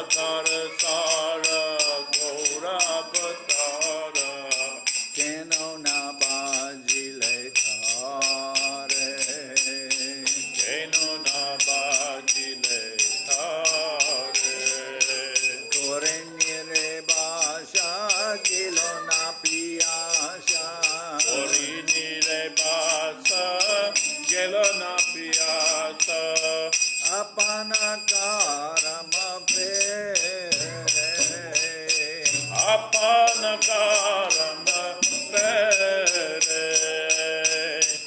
Avatara Sara Gaura Avatara Keno na bajile thare Keno na bajile thare Kore nire basha gilo na piyasha Kori nire basa Gelo na piyasa Apana karama pere Apana karama pere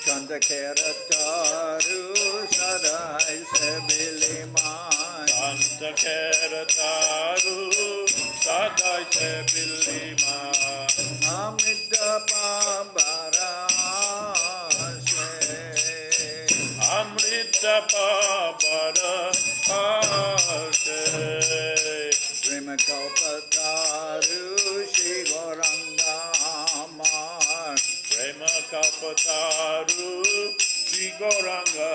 Chanda kera taru sadai se biliman Santa Kera Taru Sadai Se Bilima Amrita pabarashe Amrita Pavara Ase Prema kalpataru shigoranga amar Prema Kapataru Vigoranga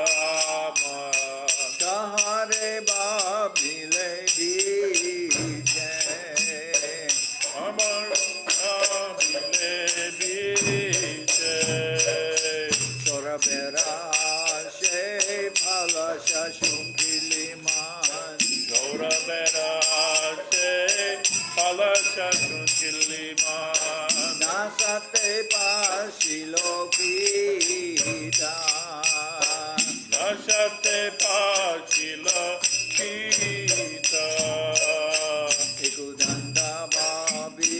Tahare babile dije Amar Amile Bije Tora berashe phala shashungiliman Gaura Berase Palasha Sunkiliman Nasate pasilokita Nashate Pachila Kita Ekudanda babi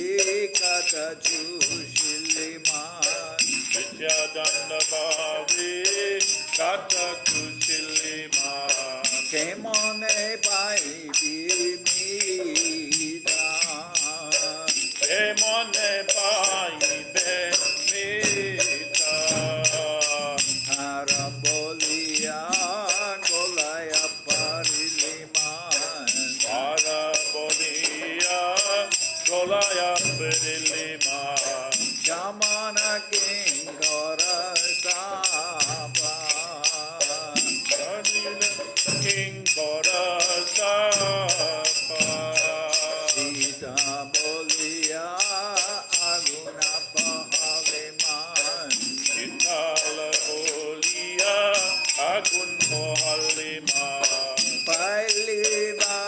kata chushiliman Vidyadanda Bhavi Kata Kuchiliman Kemone pai bimida Emone Pai Bemita Harabolia golaya pariliman Parabolia Golaya Periliman Shamana kingora sapa King Korasapa Sita bolia aguna pahaliman Itala Olia Agun Mohaliman Pailiva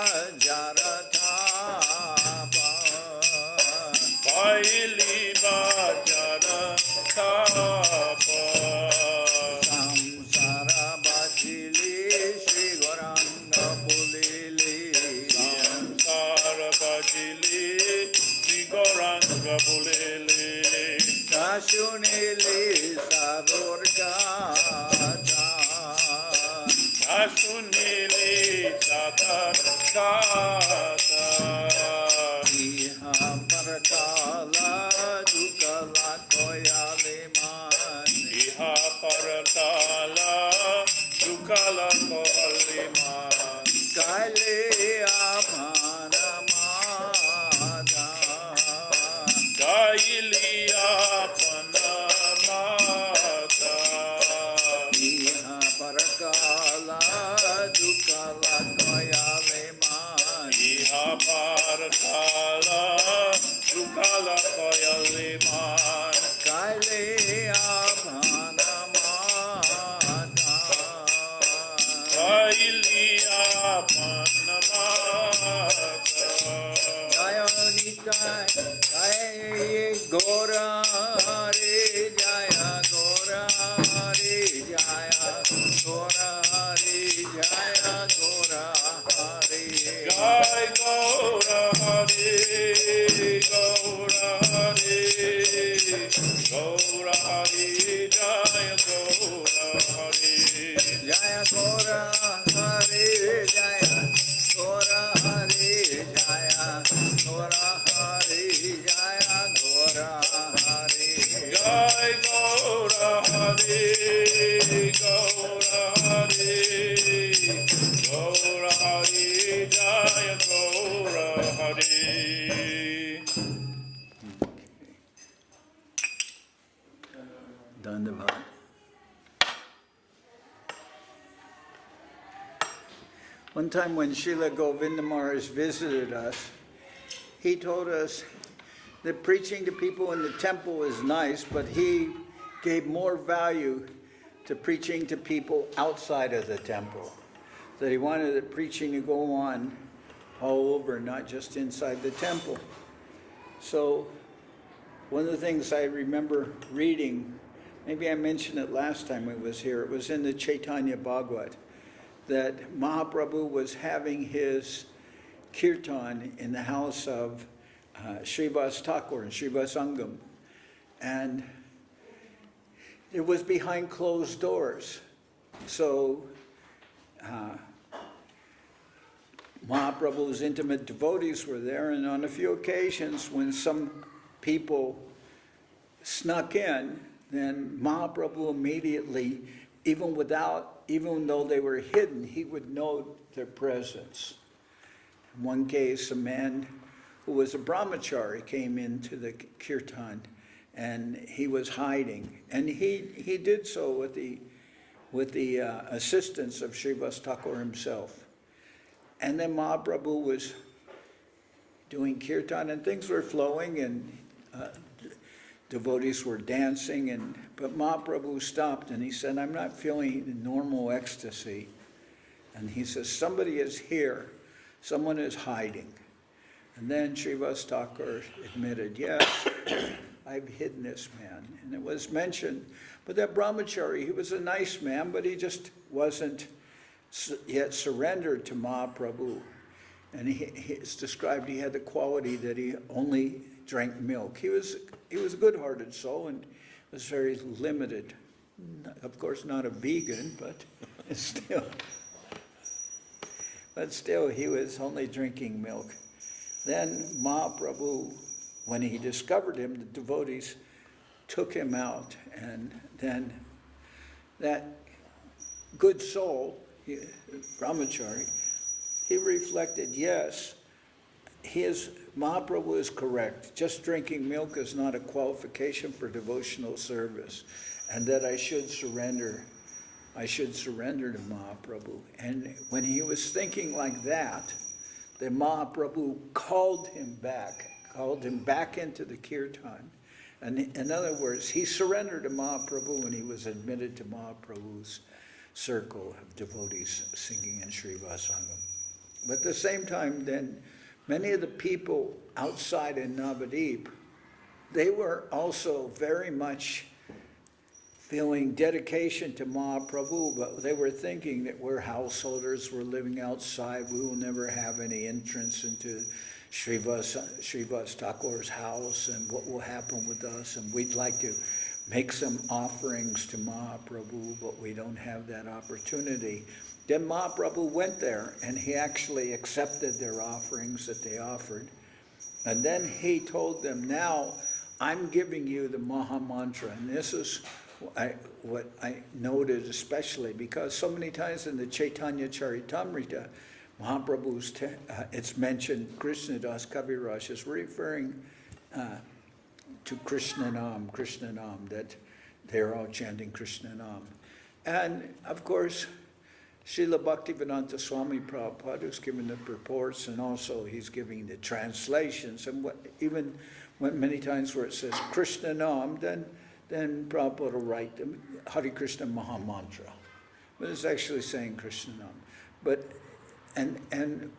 jaratapa Paili Bajara Tapa Samsara bajili Shri Goranga Pulili Samsara Bajili Vigoranga Bulili Kashunili Sadurgata Asunili Sata Kata Iha Parakala Dukala Koyaliman Iha Parakala Dukala Kohaliman Kaili Apanamada Kailiya Panamata Iha Parakala Dukala Koyaliman Iha Parakala Dukala Kohaliman Kaili Apanamada Kailiya Panamata Jaya Nitai Jaya Gora Hare Jaya Gora Hare Jaya Gora Hare Jaya Gora Hare Jai Gaura Hari, Gaura Hari, Gaura Hari, Jai Gaura Hari, Jaya Gora Hare Jaya Gora Hare Jaya Gora Hare Jaya Gora Hare Jai Gaura Hari, Gaura Hari, Gaura Hari, Jai Gaura Hari. Dandavad. One time when Srila Govinda Maharaj visited us, he told us that preaching to people in the temple is nice, but he gave more value to preaching to people outside of the temple. That he wanted the preaching to go on all over, not just inside the temple. So one of the things I remember reading, maybe I mentioned it last time we was here, it was in the Chaitanya Bhagavat, that Mahaprabhu was having his kirtan in the house of Srivas Thakur and Srivas Angam. And it was behind closed doors. So Mahaprabhu's intimate devotees were there, and on a few occasions when some people snuck in, then Mahaprabhu immediately, even though they were hidden, he would know their presence. In one case, a man who was a brahmachari came into the kirtan, and he was hiding, and he did so with the assistance of Srivas Thakur himself. And then Mahaprabhu was doing kirtan, and things were flowing, and devotees were dancing, but Mahaprabhu stopped and he said, "I'm not feeling normal ecstasy." And he says, "Somebody is here, someone is hiding." And then Srivas Thakur admitted, "Yes, I've hidden this man." And it was mentioned, but that brahmachari, he was a nice man, but he just wasn't yet surrendered to Mahaprabhu. And it's described he had the quality that he only drank milk. He was a good-hearted soul and was very limited. Of course, not a vegan, but still he was only drinking milk. Then Mahaprabhu, when he discovered him, the devotees took him out, and then that good soul, brahmachari, he reflected, yes, Mahaprabhu is correct. Just drinking milk is not a qualification for devotional service, and that I should surrender to Mahaprabhu. And when he was thinking like that, then Mahaprabhu called him back into the kirtan. And in other words, he surrendered to Mahaprabhu when he was admitted to Mahaprabhu's circle of devotees singing in Srivasangam. But at the same time, then, many of the people outside in Navadip, they were also very much feeling dedication to Mahaprabhu, but they were thinking that we're householders, we're living outside, we will never have any entrance into Srivas Thakur's house, and what will happen with us, and we'd like to make some offerings to Mahaprabhu, but we don't have that opportunity. Then Mahaprabhu went there, and he actually accepted their offerings that they offered. And then he told them, "Now I'm giving you the Maha Mantra." And this is what I noted especially, because so many times in the Chaitanya Charitamrita, Mahaprabhu's, it's mentioned, Krishnadas Kaviraj is referring to Krishna Nam, that they're all chanting Krishna Nam. And of course, Srila Bhaktivedanta Swami Prabhupada is giving the purports, and also he's giving the translations. And even many times where it says Krishna Nam, then Prabhupada will write the Hare Krishna Maha Mantra. But it's actually saying Krishna Nam. But and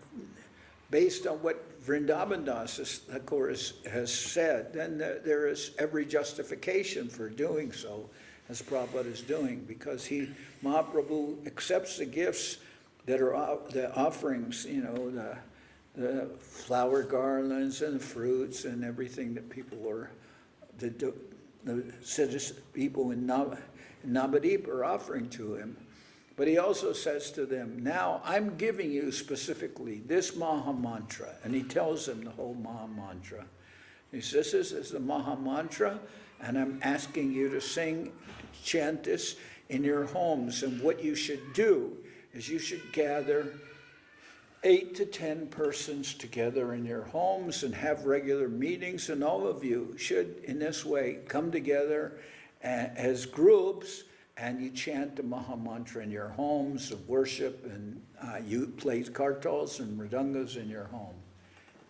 based on what Vrindavan Das Thakur has said, then there is every justification for doing so, as Prabhupada is doing, because Mahaprabhu accepts the gifts that are the offerings, the flower garlands and the fruits and everything that people are, the people in Navadip are offering to him. But he also says to them, "Now I'm giving you specifically this Maha Mantra." And he tells them the whole Maha Mantra. He says, "This is the Maha Mantra, and I'm asking you to chant this in your homes. And what you should do is you should gather 8 to 10 persons together in your homes and have regular meetings, and all of you should, in this way, come together as groups and you chant the Maha Mantra in your homes of worship, and you play kartals and mridangas in your home.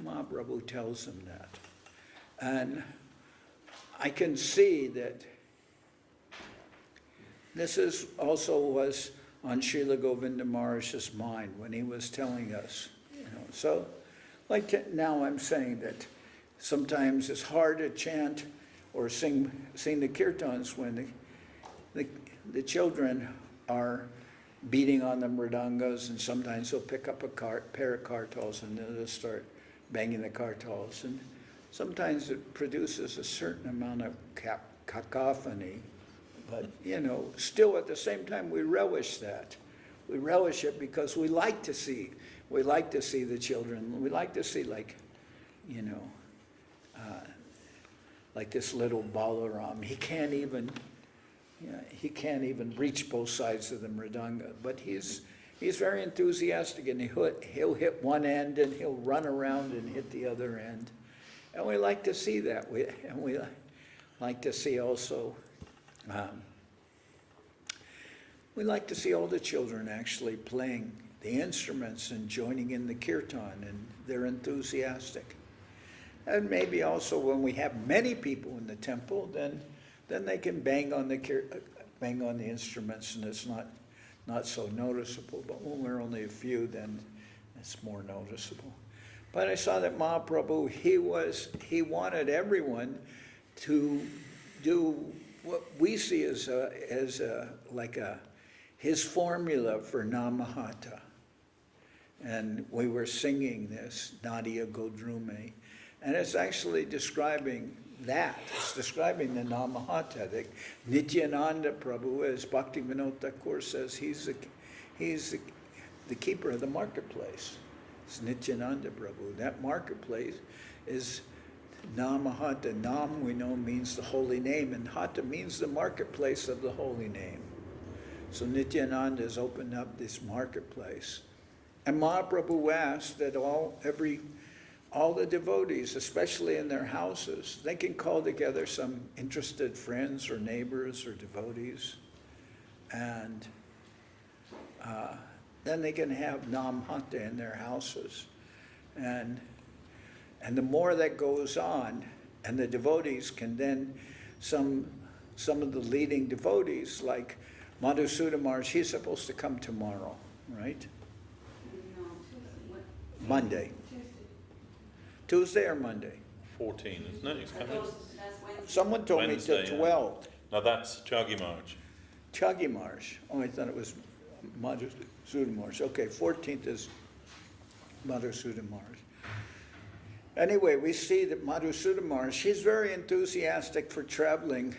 Mahaprabhu tells them that. And I can see that this is also was on Srila Govinda Maharaj's mind when he was telling us, So, now I'm saying that sometimes it's hard to chant or sing the kirtans when the children are beating on the mridangas, and sometimes they'll pick up a pair of kartals and they'll start banging the kartals. And sometimes it produces a certain amount of cacophony, but still at the same time we relish that. We relish it because we like to see the children. We like to see like this little Balaram. He can't even reach both sides of the mridanga, but he's very enthusiastic, and he'll hit one end and he'll run around and hit the other end, and we like to see that. We like to see also. We like to see all the children actually playing the instruments and joining in the kirtan, and they're enthusiastic. And maybe also when we have many people in the temple, then they can bang on the instruments, and it's not so noticeable. But when we're only a few, then it's more noticeable. But I saw that Mahaprabhu, he wanted everyone to do what we see as his formula for Namahata. And we were singing this, Nadia Godrume. And it's actually describing that. It's describing the Namahata. That Nityananda Prabhu, as Bhakti Vinod Thakur says, he's the keeper of the marketplace. It's Nityananda Prabhu. That marketplace is Namahata. Nam, we know, means the holy name, and Hata means the marketplace of the holy name. So Nityananda has opened up this marketplace. And Mahaprabhu asked that all the devotees, especially in their houses, they can call together some interested friends or neighbors or devotees, and then they can have Namhata in their houses. And the more that goes on, and the devotees can then, some of the leading devotees, like Madhusuda Maharaj, he's supposed to come tomorrow, right? No, Tuesday. Monday. Tuesday or Monday? 14, isn't it? He's coming. Someone told Wednesday, me to 12. No, that's Chagi March. Chagi Marsh. Oh, I thought it was Madhusuda Marsh. Okay, 14th is Madhusuda Marsh. Anyway, we see that Madhusuda Marsh, he's very enthusiastic for traveling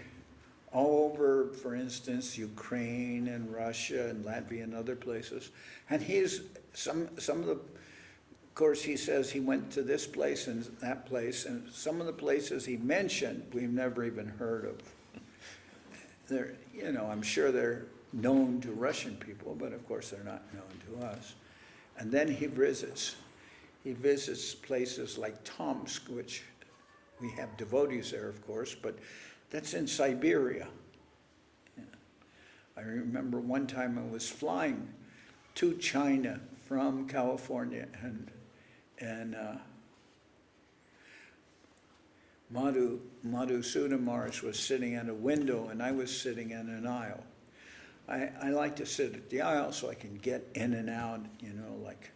all over, for instance, Ukraine and Russia and Latvia and other places. And he's, some of the, of course, he says he went to this place and that place, and some of the places he mentioned we've never even heard of. They're, I'm sure they're known to Russian people, but of course they're not known to us. And then he visits places like Tomsk, which we have devotees there, of course, but that's in Siberia. Yeah. I remember one time I was flying to China from California, and Madhusuda Maharaj was sitting at a window, and I was sitting in an aisle. I like to sit at the aisle so I can get in and out, like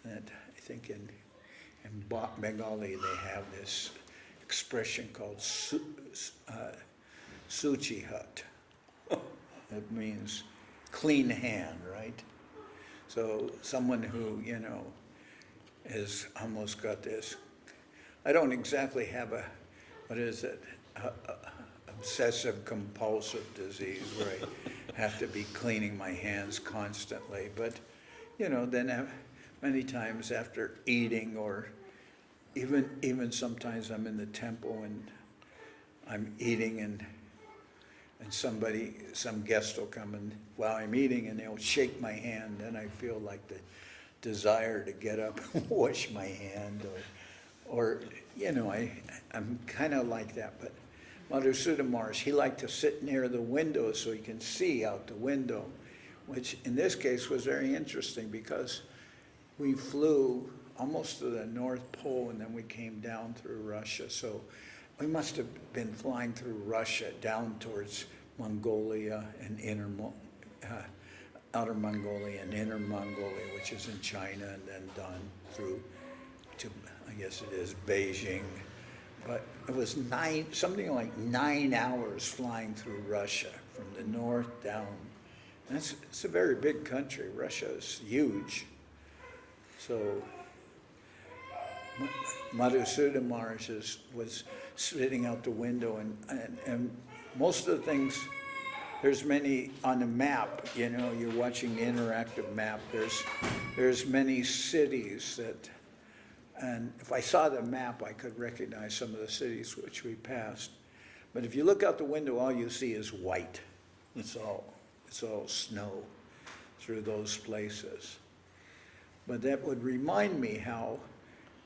that. I think in Bengali they have this expression called Suchi Hut. It means clean hand, right? So someone who, has almost got this, I don't exactly have obsessive compulsive disease where I have to be cleaning my hands constantly, but, then many times after eating, or even sometimes I'm in the temple and I'm eating, and some guest will come and while I'm eating, and they'll shake my hand, and I feel like the desire to get up and wash my hand, or I'm kind of like that. Madhusudana Maharaj, he liked to sit near the window so he can see out the window, which in this case was very interesting because we flew almost to the North Pole and then we came down through Russia. So we must have been flying through Russia down towards Mongolia and outer Mongolia and inner Mongolia, which is in China, and then down through to, I guess it is, Beijing. But it was something like 9 hours flying through Russia from the north down. And it's a very big country. Russia is huge. So Madhusudana Maharaj was sitting out the window, and most of the things, there's many on the map, you know, you're watching the interactive map, there's many cities that, and if I saw the map, I could recognize some of the cities which we passed. But if you look out the window, all you see is white. It's all snow through those places. But that would remind me how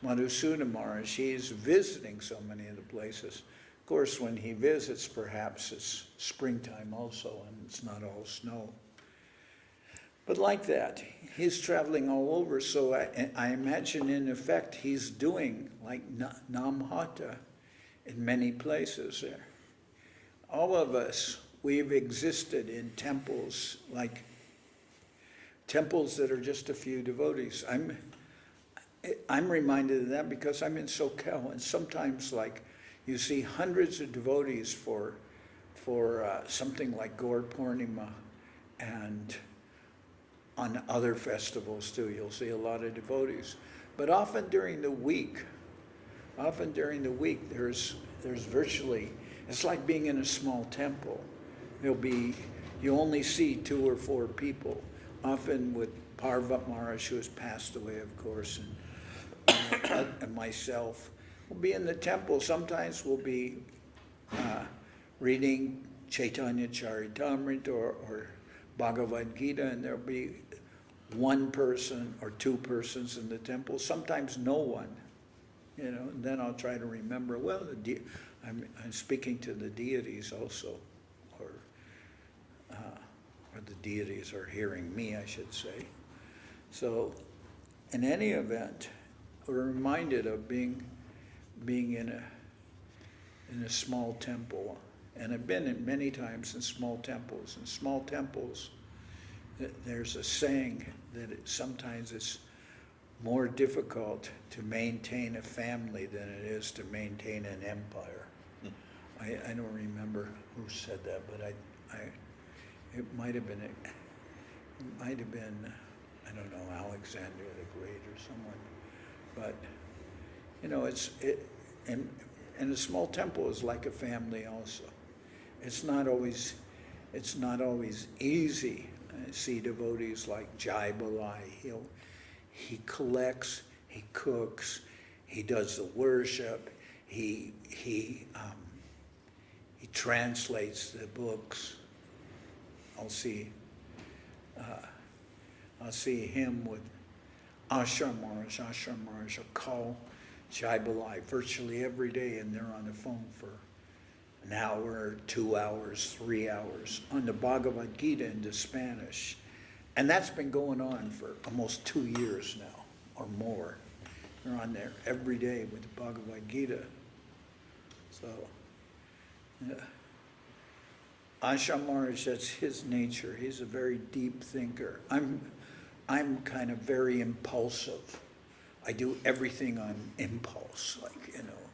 Madhusudana Maharaj, he's visiting so many of the places. Of course, when he visits, perhaps it's springtime also, and it's not all snow. But like that, he's traveling all over, so I imagine in effect he's doing like Namhata in many places there. All of us, we've existed in temples, like temples that are just a few devotees. I'm reminded of that because I'm in SoCal, and sometimes like you see hundreds of devotees for something like Gaur Purnima, and on other festivals too, you'll see a lot of devotees. But often during the week, there's virtually, it's like being in a small temple. You only see 2 or 4 people, often with Parvat Maharaj, who has passed away, of course, and myself. We'll be in the temple. Sometimes we'll be reading Chaitanya Charitamrita or Bhagavad Gita, and there'll be 1 person or 2 persons in the temple, sometimes no one, you know, and then I'll try to remember, well, I'm speaking to the deities also, or the deities are hearing me, I should say. So in any event, we're reminded of being in a small temple. And I've been in many times in small temples. In small temples, there's a saying that sometimes it's more difficult to maintain a family than it is to maintain an empire. I don't remember who said that, but it might have been I don't know, Alexander the Great or someone. But you know, and a small temple is like a family also. It's not always easy. I see devotees like Jai Balai. He collects, he cooks, he does the worship, he translates the books. I'll see him with Ashram Maharaj. Ashram Maharaj will call Jai Balai virtually every day, and they're on the phone for an hour, 2 hours, 3 hours on the Bhagavad Gita into Spanish. And that's been going on for almost 2 years now or more. They're on there every day with the Bhagavad Gita. So, yeah. Ashram Maharaj, that's his nature. He's a very deep thinker. I'm kind of very impulsive. I do everything on impulse, like, you know.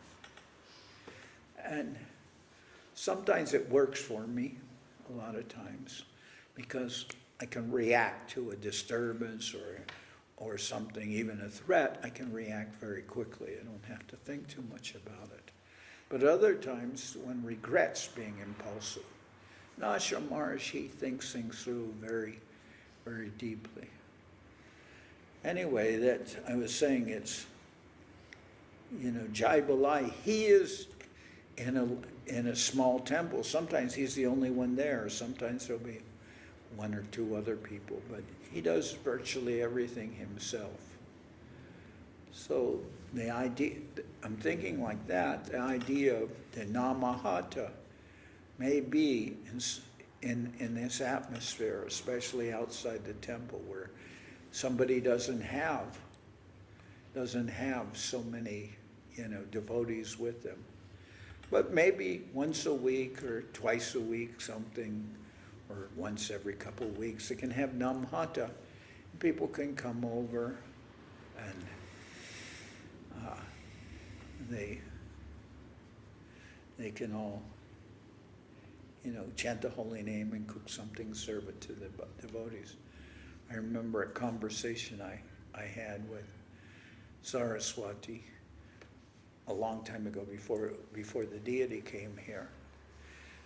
And sometimes it works for me, a lot of times, because I can react to a disturbance or something, even a threat. I can react very quickly. I don't have to think too much about it. But other times, when regret's being impulsive, Ashram Maharaj, he thinks things through very, very deeply. Anyway, that I was saying, it's, you know, Jai Balai, he is in a small temple. Sometimes he's the only one there. Sometimes there'll be 1 or 2 other people, but he does virtually everything himself. So the idea, I'm thinking like that, the idea of the Namahata, may be in this atmosphere, especially outside the temple, where somebody doesn't have so many, devotees with them. But maybe once a week or twice a week, something, or once every couple of weeks, they can have namhata. People can come over and they can all, chant the holy name and cook something, serve it to the devotees. I remember a conversation I had with Saraswati a long time ago, before the deity came here.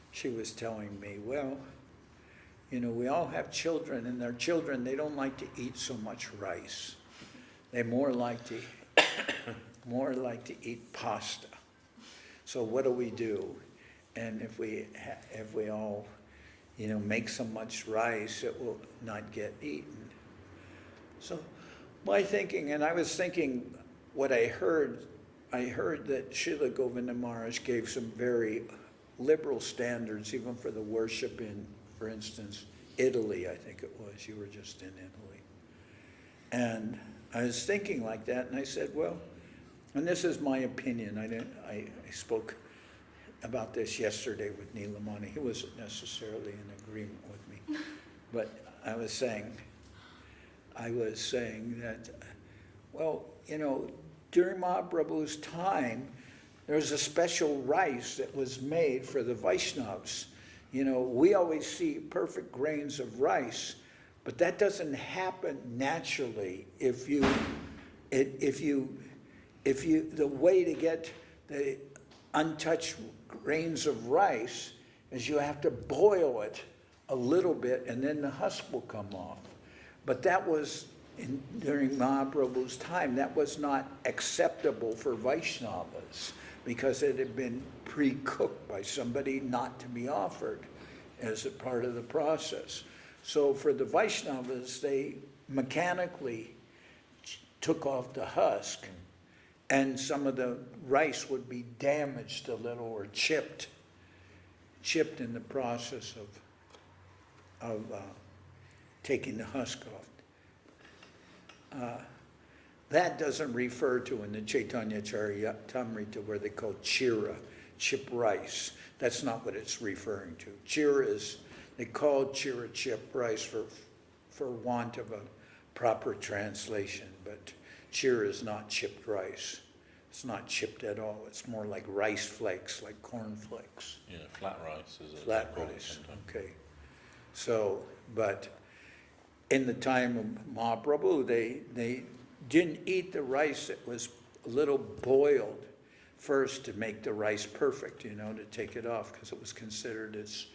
She was telling me, well, we all have children, and their children, they don't like to eat so much rice. They more like to eat pasta. So what do? And if we all, make so much rice, it will not get eaten. So my thinking, and I was thinking what I heard that Srila Govinda Maharaj gave some very liberal standards, even for the worship in, for instance, Italy, I think it was. You were just in Italy. And I was thinking like that, and I said, well, and this is my opinion. I spoke about this yesterday with Nilamani. He wasn't necessarily in agreement with me. But I was saying that, well, during Mahaprabhu's time, there was a special rice that was made for the Vaishnavas. We always see perfect grains of rice, but that doesn't happen naturally. The way to get the untouched grains of rice is you have to boil it a little bit, and then the husk will come off. But that was during Mahaprabhu's time. That was not acceptable for Vaishnavas, because it had been pre-cooked by somebody not to be offered as a part of the process. So for the Vaishnavas, they mechanically took off the husk, and some of the rice would be damaged a little or chipped in the process of taking the husk off. That doesn't refer to in the Chaitanya Charitamrita where they call chira, chip rice. That's not what it's referring to. Chira is, they call chira chip rice for want of a proper translation, but chira is not chipped rice. It's not chipped at all. It's more like rice flakes, like corn flakes. Yeah, flat rice is it? Flat rice, okay. So, but in the time of Mahaprabhu, they didn't eat the rice that was a little boiled first to make the rice perfect, to take it off, because it was considered as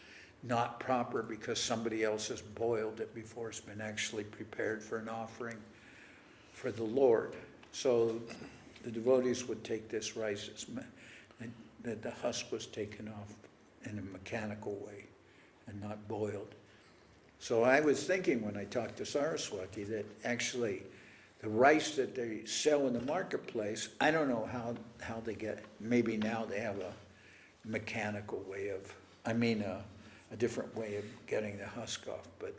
not proper because somebody else has boiled it before it's been actually prepared for an offering for the Lord. So the devotees would take this rice, that the husk was taken off in a mechanical way and not boiled. So I was thinking when I talked to Saraswati that actually the rice that they sell in the marketplace, I don't know how they get, maybe now they have a mechanical way of, a different way of getting the husk off, but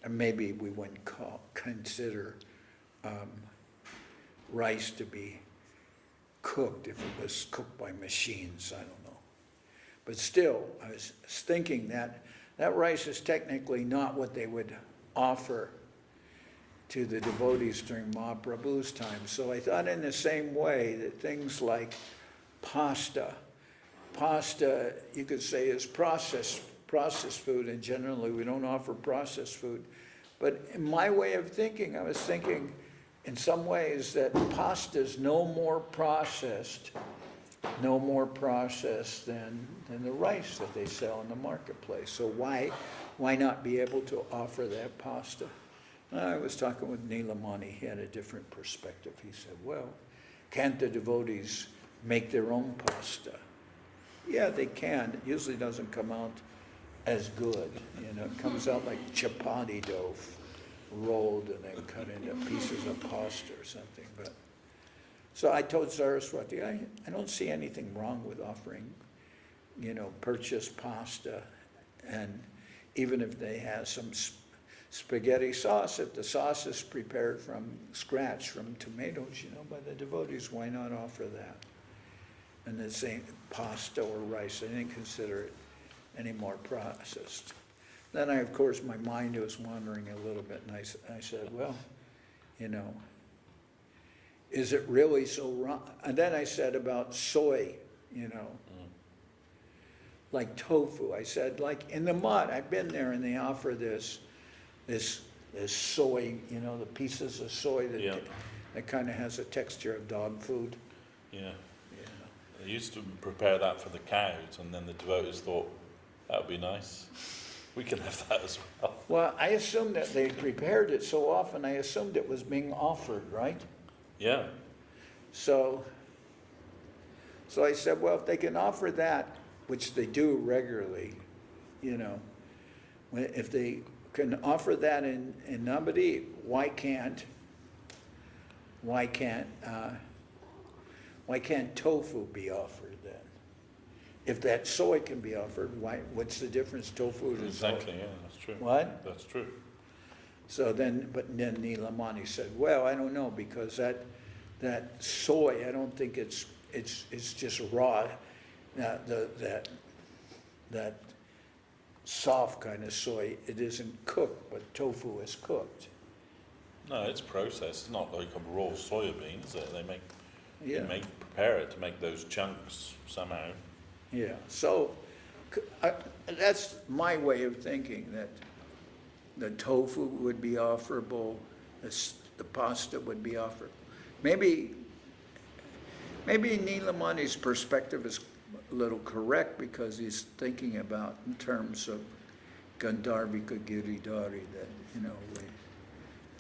maybe we wouldn't consider rice to be cooked if it was cooked by machines, I don't know. But still, I was thinking that rice is technically not what they would offer to the devotees during Mahaprabhu's time. So I thought in the same way that things like pasta, you could say, is processed food, and generally we don't offer processed food. But in my way of thinking, I was thinking in some ways that pasta is no more processed than the rice that they sell in the marketplace. So why not be able to offer that pasta? I was talking with Nilamani. He had a different perspective. He said, well, can't the devotees make their own pasta? Yeah, they can. It usually doesn't come out as good. It comes out like chapati dough, rolled and then cut into pieces of pasta or something. So I told Saraswati, I don't see anything wrong with offering purchase pasta, and even if they have some spaghetti sauce, if the sauce is prepared from scratch, from tomatoes, by the devotees, why not offer that? And the same pasta or rice, I didn't consider it any more processed. Then of course, my mind was wandering a little bit, and I said, well, is it really so wrong? And then I said about soy, like tofu. I said, like in the mud, I've been there, and they offer this soy, the pieces of soy that kind of has a texture of dog food. Yeah. They used to prepare that for the cows, and then the devotees thought, that would be nice. We can have that as well. Well, I assumed that they prepared it so often, I assumed it was being offered, right? Yeah. So I said, well, if they can offer that, which they do regularly, if they can offer that in Navadip, why can't tofu be offered then? If that soy can be offered, what's the difference? Tofu is exactly, yeah, that's true. What? That's true. So then Nilamani said, well, I don't know, because that soy, I don't think it's just raw. That soft kind of soy, it isn't cooked, but tofu is cooked. No, it's processed. It's not like a raw soya bean, is it? They prepare it to make those chunks somehow. Yeah, so that's my way of thinking, that the tofu would be offerable, the pasta would be offered. Maybe Nilamani's perspective is a little correct, because he's thinking about in terms of Gandharvika Giridhari, that,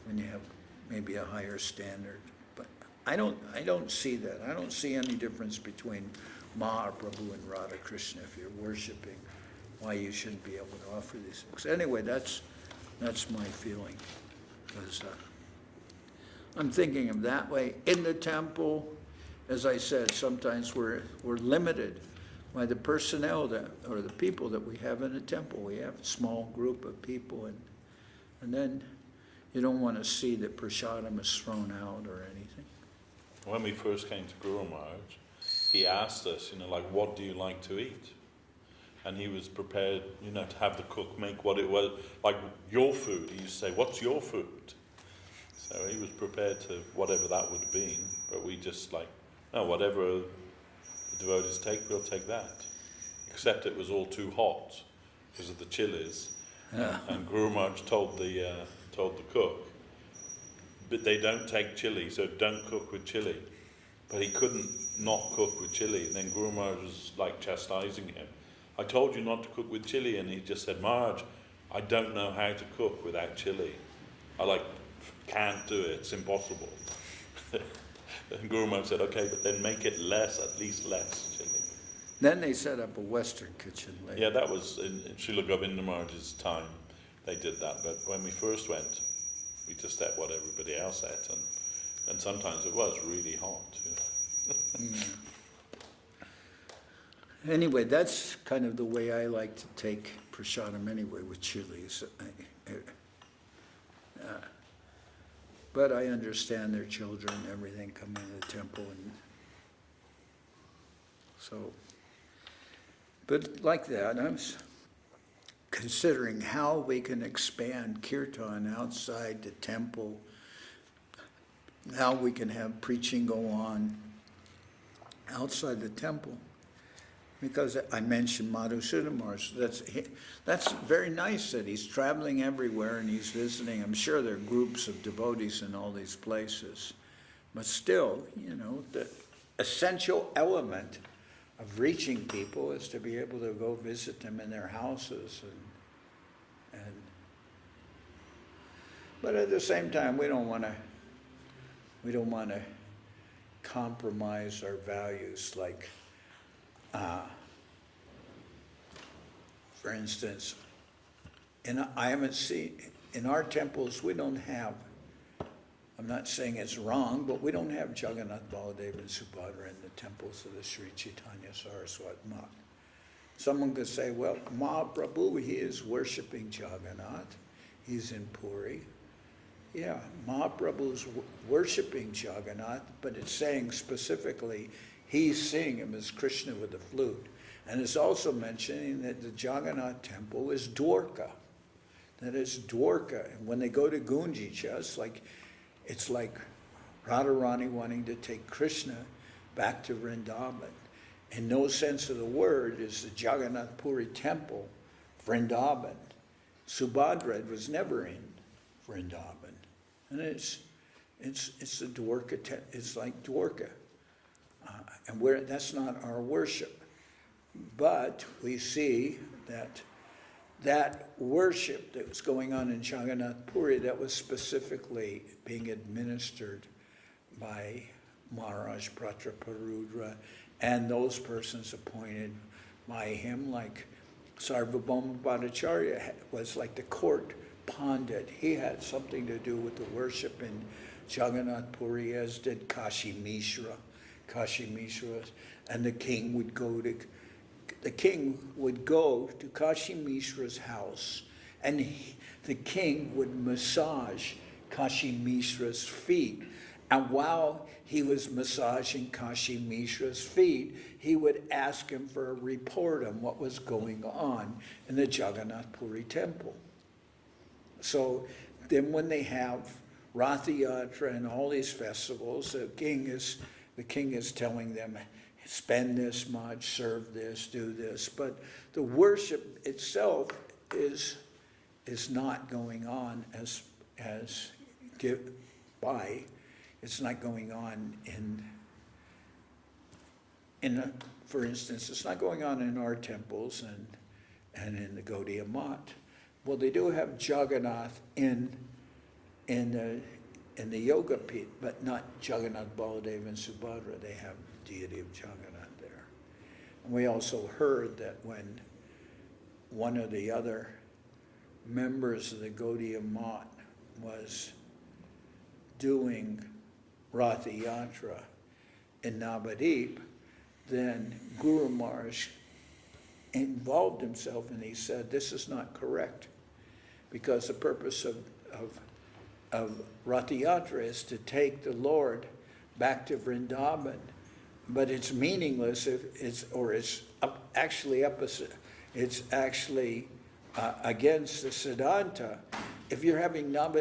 when you have maybe a higher standard. But I don't see that. I don't see any difference between Mahaprabhu and Radha Krishna if you're worshiping, why you shouldn't be able to offer these things. Anyway, that's my feeling, because I'm thinking of that way. In the temple, as I said, sometimes we're limited by the personnel or the people that we have in the temple. We have a small group of people, and then you don't want to see that prasadam is thrown out or anything. When we first came to Guru Maharaj, he asked us, what do you like to eat? And he was prepared, to have the cook make what it was, like your food. He used to say, what's your food? So he was prepared to whatever that would have been, but we just whatever the devotees take, we'll take that. Except it was all too hot because of the chilies. Yeah. And Guru Maharaj told the cook, but they don't take chili, so don't cook with chili. But he couldn't not cook with chili, and then Guru Maharaj was chastising him. I told you not to cook with chili, and he just said, Maharaj, I don't know how to cook without chili. I can't do it, it's impossible. And Guru Maharaj said, okay, but then make it at least less chili. Then they set up a Western kitchen later. Yeah, that was in Srila Govinda Maharaj's time. They did that, but when we first went, we just ate what everybody else ate, and sometimes it was really hot. Anyway, that's kind of the way I like to take prasadam anyway, with chilies. But I understand their children and everything come into the temple, and so. But like that, I was considering how we can expand kirtan outside the temple, how we can have preaching go on outside the temple. Because I mentioned Madhusudana Maharaj, that's very nice that he's traveling everywhere and he's visiting. I'm sure there are groups of devotees in all these places. But still, the essential element of reaching people is to be able to go visit them in their houses. But at the same time, we don't want to compromise our values, like for instance, I haven't seen, in our temples, we don't have, I'm not saying it's wrong, but we don't have Jagannath, Baladev, and Subhadra in the temples of the Sri Chaitanya Saraswati Math. Someone could say, well, Mahaprabhu, he is worshiping Jagannath. He's in Puri. Yeah, Mahaprabhu's worshiping Jagannath, but it's saying specifically he's seeing him as Krishna with the flute. And it's also mentioning that the Jagannath temple is Dwarka. That is Dwarka. And when they go to Gunjicha, it's like Radharani wanting to take Krishna back to Vrindavan. In no sense of the word is the Jagannath Puri temple Vrindavan. Subhadra was never in Vrindavan. And it's the Dwarka, it's like Dwarka. And that's not our worship. But we see that worship that was going on in Jagannath Puri, that was specifically being administered by Maharaj Pratraparudra and those persons appointed by him, like Sarvabhauma Bhattacharya was like the court Pandit. He had something to do with the worship in Jagannath Puri, as did Kashi Mishra. And the king would go to Kashi Mishra's house, and the king would massage Kashi Mishra's feet. And while he was massaging Kashi Mishra's feet, he would ask him for a report on what was going on in the Jagannath Puri temple. So then when they have Rath Yatra and all these festivals, the king is telling them, spend this much, serve this, do this. But the worship itself is not going on it's not going on for instance, it's not going on in our temples and in the Gaudiya Math. Well, they do have Jagannath in the Yoga Pit, but not Jagannath, Baladev, and Subhadra. They have deity of Jagannath there. And we also heard that when one of the other members of the Gaudiya Math was doing Rath Yatra in Navadip, then Guru Maharaj involved himself and he said, this is not correct, because the purpose of Rath Yatra is to take the Lord back to Vrindavan, but it's meaningless if it's actually opposite. It's actually against the Siddhanta. If you're having Rath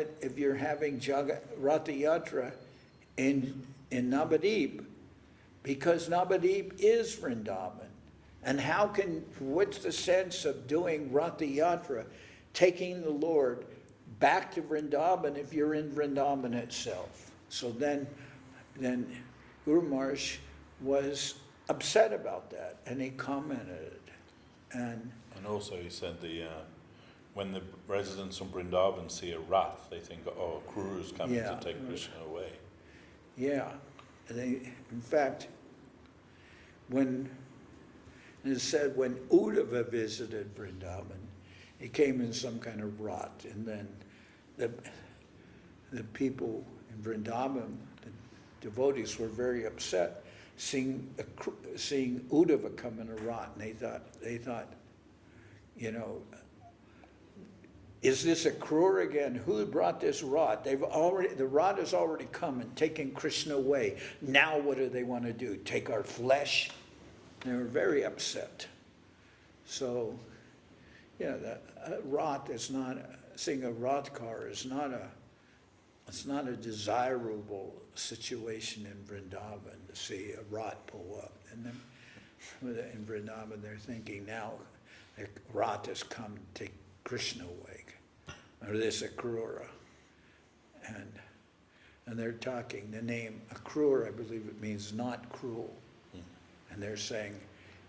Yatra in Navadip, because Navadip is Vrindavan. And what's the sense of doing Rath Yatra, taking the Lord back to Vrindavan if you're in Vrindavan itself? So then Guru Maharaj was upset about that, and he commented. And also he said when the residents of Vrindavan see a Rath, they think, oh, Krura is coming to take Krishna away. Yeah. In fact, when it said when Uddhava visited Vrindavan, he came in some kind of rot, and then the people in Vrindavan, the devotees, were very upset seeing Uddhava come in a rot, and they thought, is this a Krura again? Who brought this rot? The rot has already come and taken Krishna away. Now what do they want to do? Take our flesh? They were very upset. So, that rot is not, seeing a rot car is not a desirable situation in Vrindavan to see a rot pull up. And then in Vrindavan they're thinking now the rot has come to take Krishna away. Or this Akrura. And they're talking, the name Akrura, I believe it means not cruel. And they're saying,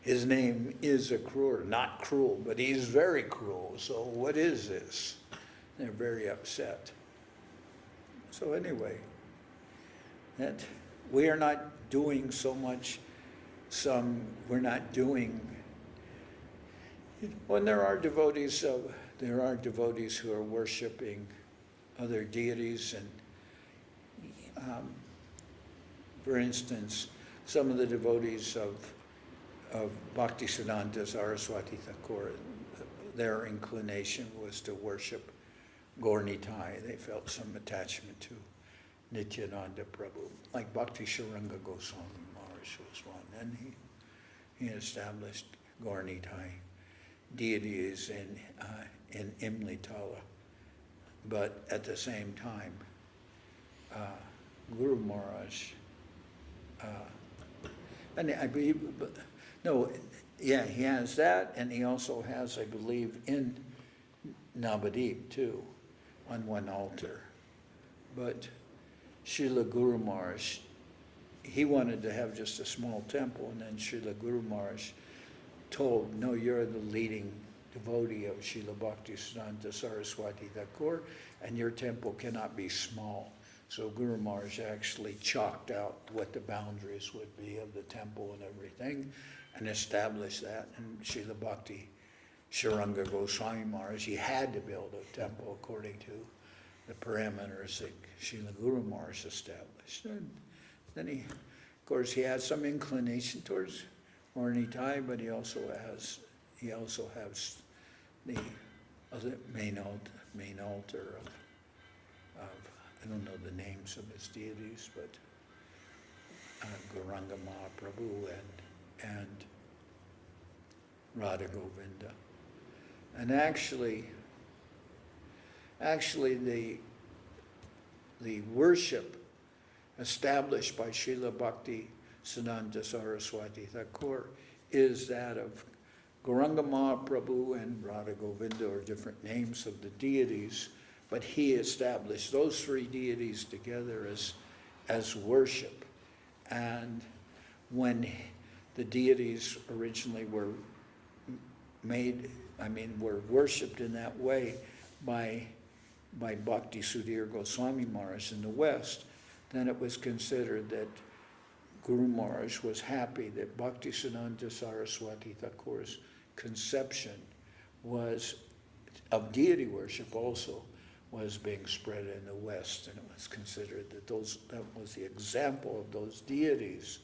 his name is Akrura, not cruel, but he's very cruel. So what is this? They're very upset. So anyway, that we are not doing so much, we're not doing, when there are devotees who are worshiping other deities, and for instance, some of the devotees of Bhaktisiddhanta Saraswati Thakur, their inclination was to worship Gaur-Nitai. They felt some attachment to Nityananda Prabhu, like Bhakti Sharanga Goswami Maharaj was one, and he established Gaur-Nitai deities in Imlitala. But at the same time, Guru Maharaj, and I believe, no, yeah, he has that, and he also has, I believe, in Navadip too, on one altar. But Srila Guru Maharaj, he wanted to have just a small temple, and then Srila Guru Maharaj told, no, you're the leading devotee of Srila Bhaktisiddhanta Saraswati Thakur, and your temple cannot be small. So Guru Maharaj actually chalked out what the boundaries would be of the temple and everything, and established that. And Srila Bhakti Sharanga Goswami Maharaj, he had to build a temple according to the parameters that Srila Guru Maharaj established. And then he, of course, he had some inclination towards Gaur-Nitai, but he also has the other main altar of I don't know the names of his deities, but Gauranga Mahaprabhu and Radha Govinda. And actually the worship established by Srila Bhakti Siddhanta Saraswati Thakur is that of Gauranga Mahaprabhu and Radha Govinda, are different names of the deities, but he established those three deities together as worship. And when the deities originally were were worshipped in that way by Bhakti Sudhir Goswami Maharaj in the West, then it was considered that Guru Maharaj was happy that Bhakti Siddhanta Saraswati Thakur's conception was of deity worship also was being spread in the West, and it was considered that that was the example of those deities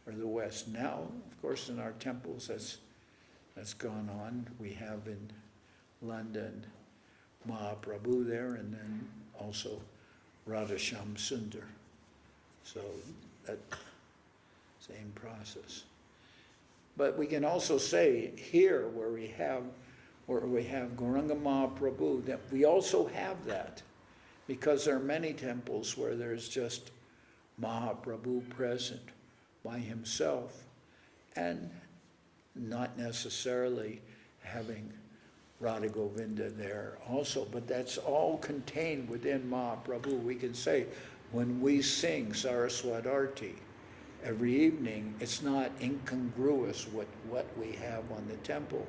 for the West. Now, of course, in our temples that's gone on. We have in London Mahaprabhu there, and then also Radhasham Sundar. So that same process. But we can also say here where we have Gauranga Mahaprabhu, that we also have that, because there are many temples where there's just Mahaprabhu present by himself, and not necessarily having Radha Govinda there also, but that's all contained within Mahaprabhu. We can say when we sing Saraswat Arti every evening, it's not incongruous with what we have on the temple,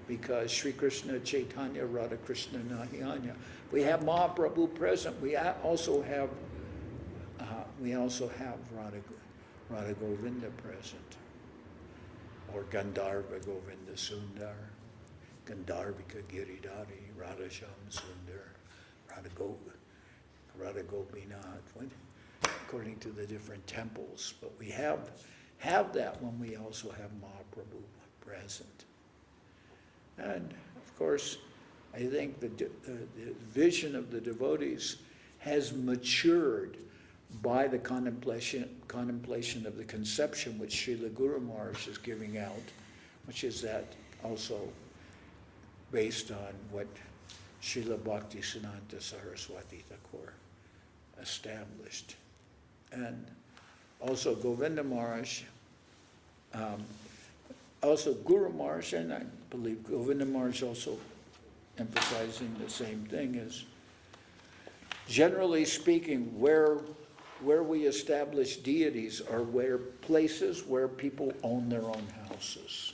because Sri Krishna Chaitanya Radha Krishna Nahiyanya, we have Mahaprabhu present. We also have Radha Govinda present, or Gandharva Govinda Sundar, Gandharvika Giridhari, Radhasham Sundar, Radha Gopinath, according to the different temples. But we have that when we also have Mahaprabhu present. And of course, I think the vision of the devotees has matured by the contemplation of the conception which Srila Guru Maharaj is giving out, which is that also based on what Srila Bhakti Siddhanta Saraswati Thakur established. And also Govinda Maharaj, also Guru Maharaj, and I believe Govinda Maharaj also emphasizing the same thing, is generally speaking, where we establish deities are places where people own their own houses.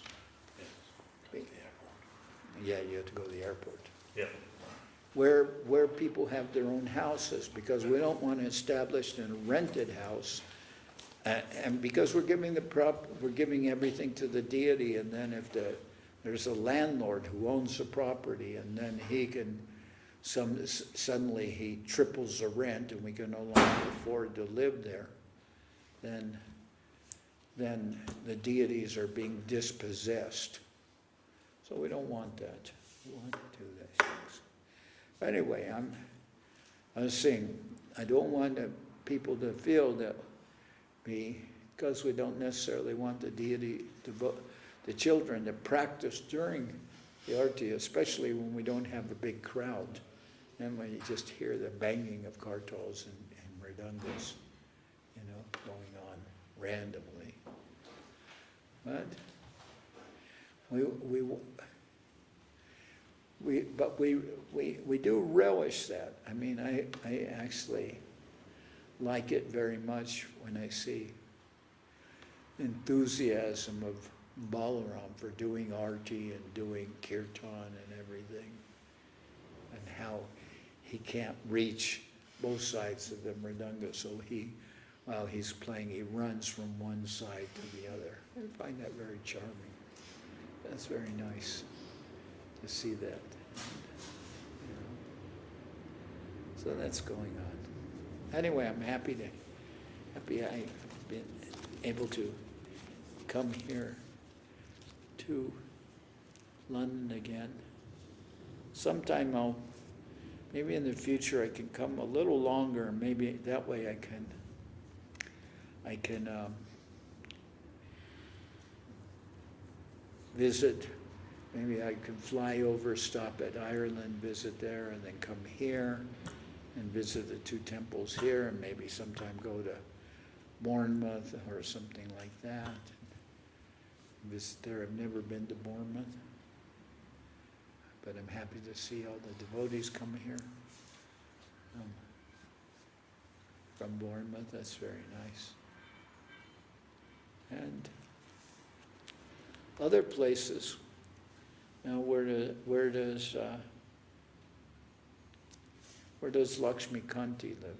Yeah, you have to go to the airport. Yeah. Where people have their own houses, because we don't want to establish in a rented house, and because we're giving everything to the deity, and then if there's a landlord who owns the property, and then he can suddenly he triples the rent, and we can no longer afford to live there, then then the deities are being dispossessed. So we don't want that. We want to do those things. Anyway, I was saying, I don't want people to feel that because we don't necessarily want the deity, the children to practice during the arti, especially when we don't have a big crowd, and when you just hear the banging of kartals and mridangas, going on randomly. But we do relish that. I mean, I actually like it very much when I see enthusiasm of Balaram for doing arti and doing kirtan and everything, and how he can't reach both sides of the mridanga, so while he's playing, he runs from one side to the other. I find that very charming. That's very nice to see that. So that's going on. Anyway, I'm happy I've been able to come here to London again. Sometime maybe in the future I can come a little longer, and maybe that way I can visit. Maybe I can fly over, stop at Ireland, visit there, and then come here and visit the two temples here, and maybe sometime go to Bournemouth or something like that. Visit there. I've never been to Bournemouth, but I'm happy to see all the devotees come here from Bournemouth. That's very nice. And other places. Now, where does Lakshmi Kanti live?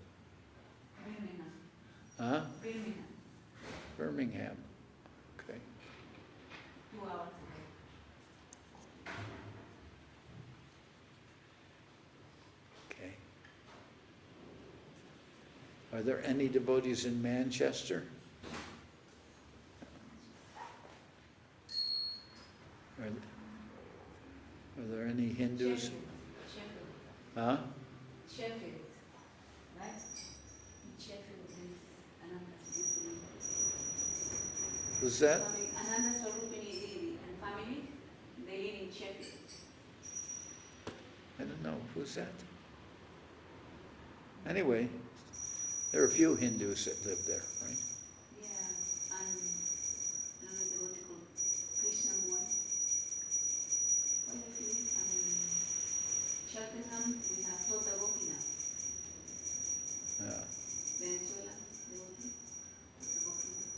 Birmingham. Huh? Birmingham. Birmingham. Okay. 2 hours away. Okay. Are there any devotees in Manchester? Are there any Hindus? Sheffield. Huh? Sheffield, right? In Sheffield is Ananda. Who's that? Ananda Swarupini Devi and family, they live in Sheffield. I don't know. Who's that? Anyway, there are a few Hindus that live there, right? Yeah, and another devotee called Krishnamurti. Quite a few. Cheltenham, we have Tota Gopinath. Venezuela, devotee. Tota Gopinath.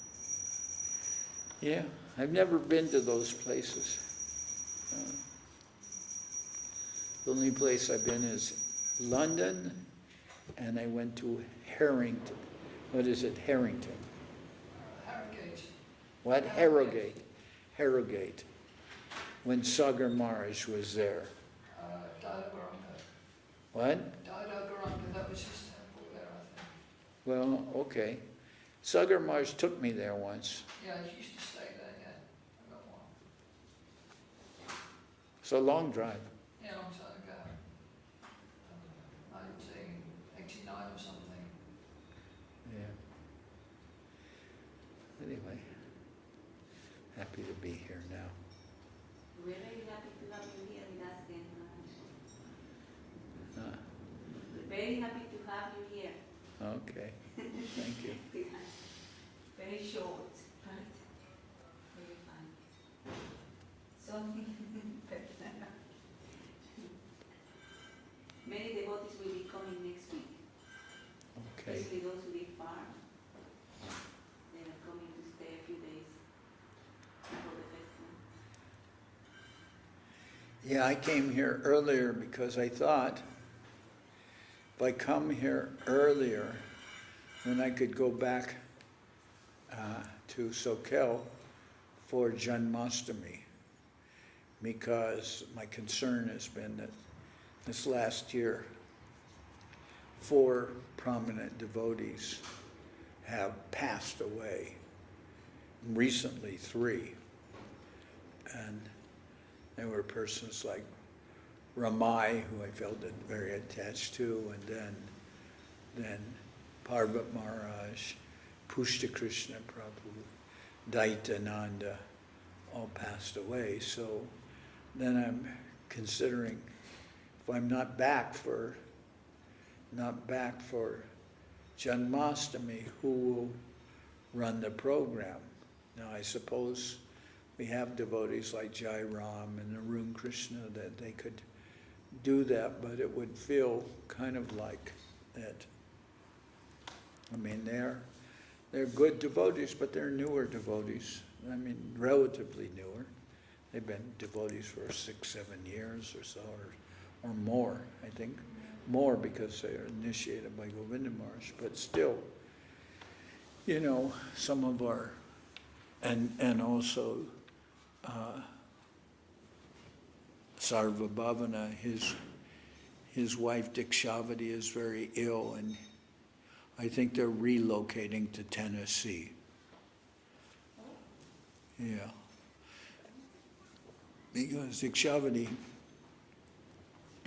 Yeah, I've never been to those places. The only place I've been is London, and I went to Harrington. What is it, Harrington? Harrogate. What? Harrogate. Harrogate. When Sagar Maharaj was there. Dadagaranga. What? Dadagaranga, that was his temple there, I think. Well, okay. Sagar Maharaj took me there once. Yeah, he used to stay there, yeah. I got one. It's a long drive. Yeah, a long time ago. 1989 or something. Yeah. Anyway, happy to be here now. We're very happy to have you here with us again. We're very happy to have you here. Okay, thank you. Very short, but very fun. Something personal. Many devotees will be coming next week, Okay. especially those who live far. They are coming to stay a few days before the festival. Yeah, I came here earlier because I thought if I come here earlier, then I could go back to Sokel for Janmashtami, because my concern has been that this last year 4 prominent devotees have passed away, recently 3. And there were persons like Ramai, who I felt very attached to, and then Parvat Maharaj, Pushta Krishna Prabhu, Daitananda, all passed away. So then I'm considering, if I'm not back for Janmashtami, who will run the program? Now I suppose we have devotees like Jai Ram and Arun Krishna that they could do that, but it would feel kind of like that. I mean, they're good devotees, but they're newer devotees. I mean, relatively newer. They've been devotees for 6-7 years or so, or more, I think. More because they are initiated by Govinda Maharaj, but still, you know, some of our, and also Sarva Bhavana, his wife Dikshavati is very ill, and I think they're relocating to Tennessee. Yeah. Because Dikshavati,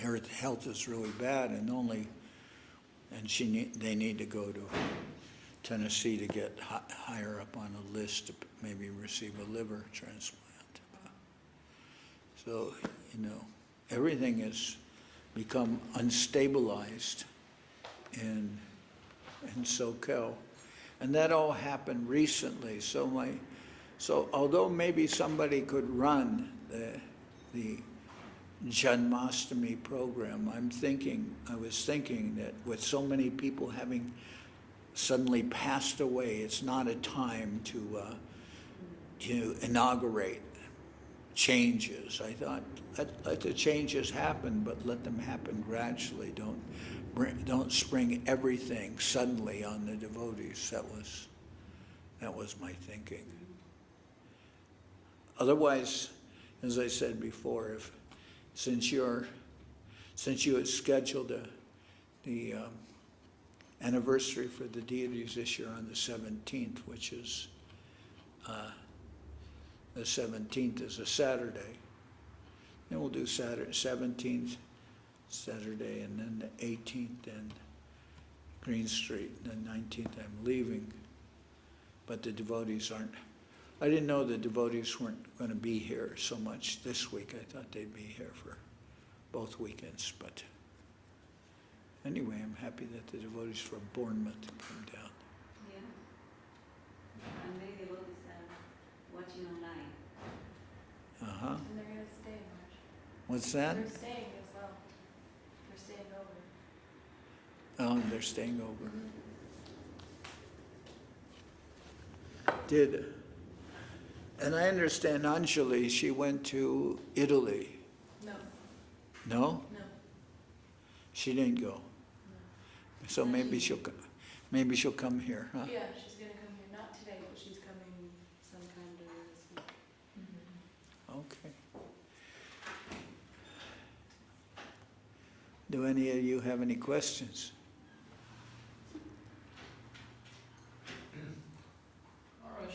her health is really bad, and they need to go to Tennessee to get higher up on a list to maybe receive a liver transplant. So, you know, everything has become unstabilized in SoCal. And that all happened recently. So although maybe somebody could run the Janmashtami program, I was thinking that with so many people having suddenly passed away, it's not a time to inaugurate changes. I thought, let the changes happen, but let them happen gradually. Don't spring everything suddenly on the devotees. That was my thinking. Otherwise, as I said before, since you had scheduled the anniversary for the deities this year on the 17th, which is the 17th is a Saturday. Then we'll do Saturday, 17th Saturday, and then the 18th and Green Street, and the 19th I'm leaving. But the devotees aren't. I didn't know the devotees weren't going to be here so much this week. I thought they'd be here for both weekends. But anyway, I'm happy that the devotees from Bournemouth come down. Yeah. And many devotees are watching online. Uh-huh. And they're going to stay in March. What's that? They're staying as well. They're staying over. Oh, they're staying over. And I understand Anjali, she went to Italy. No, No? no, She didn't go. no. So maybe she'll come here, huh? Yeah, she's going to come here. Not today, but she's coming sometime during this week. Okay. Do any of you have any questions? Maharaj,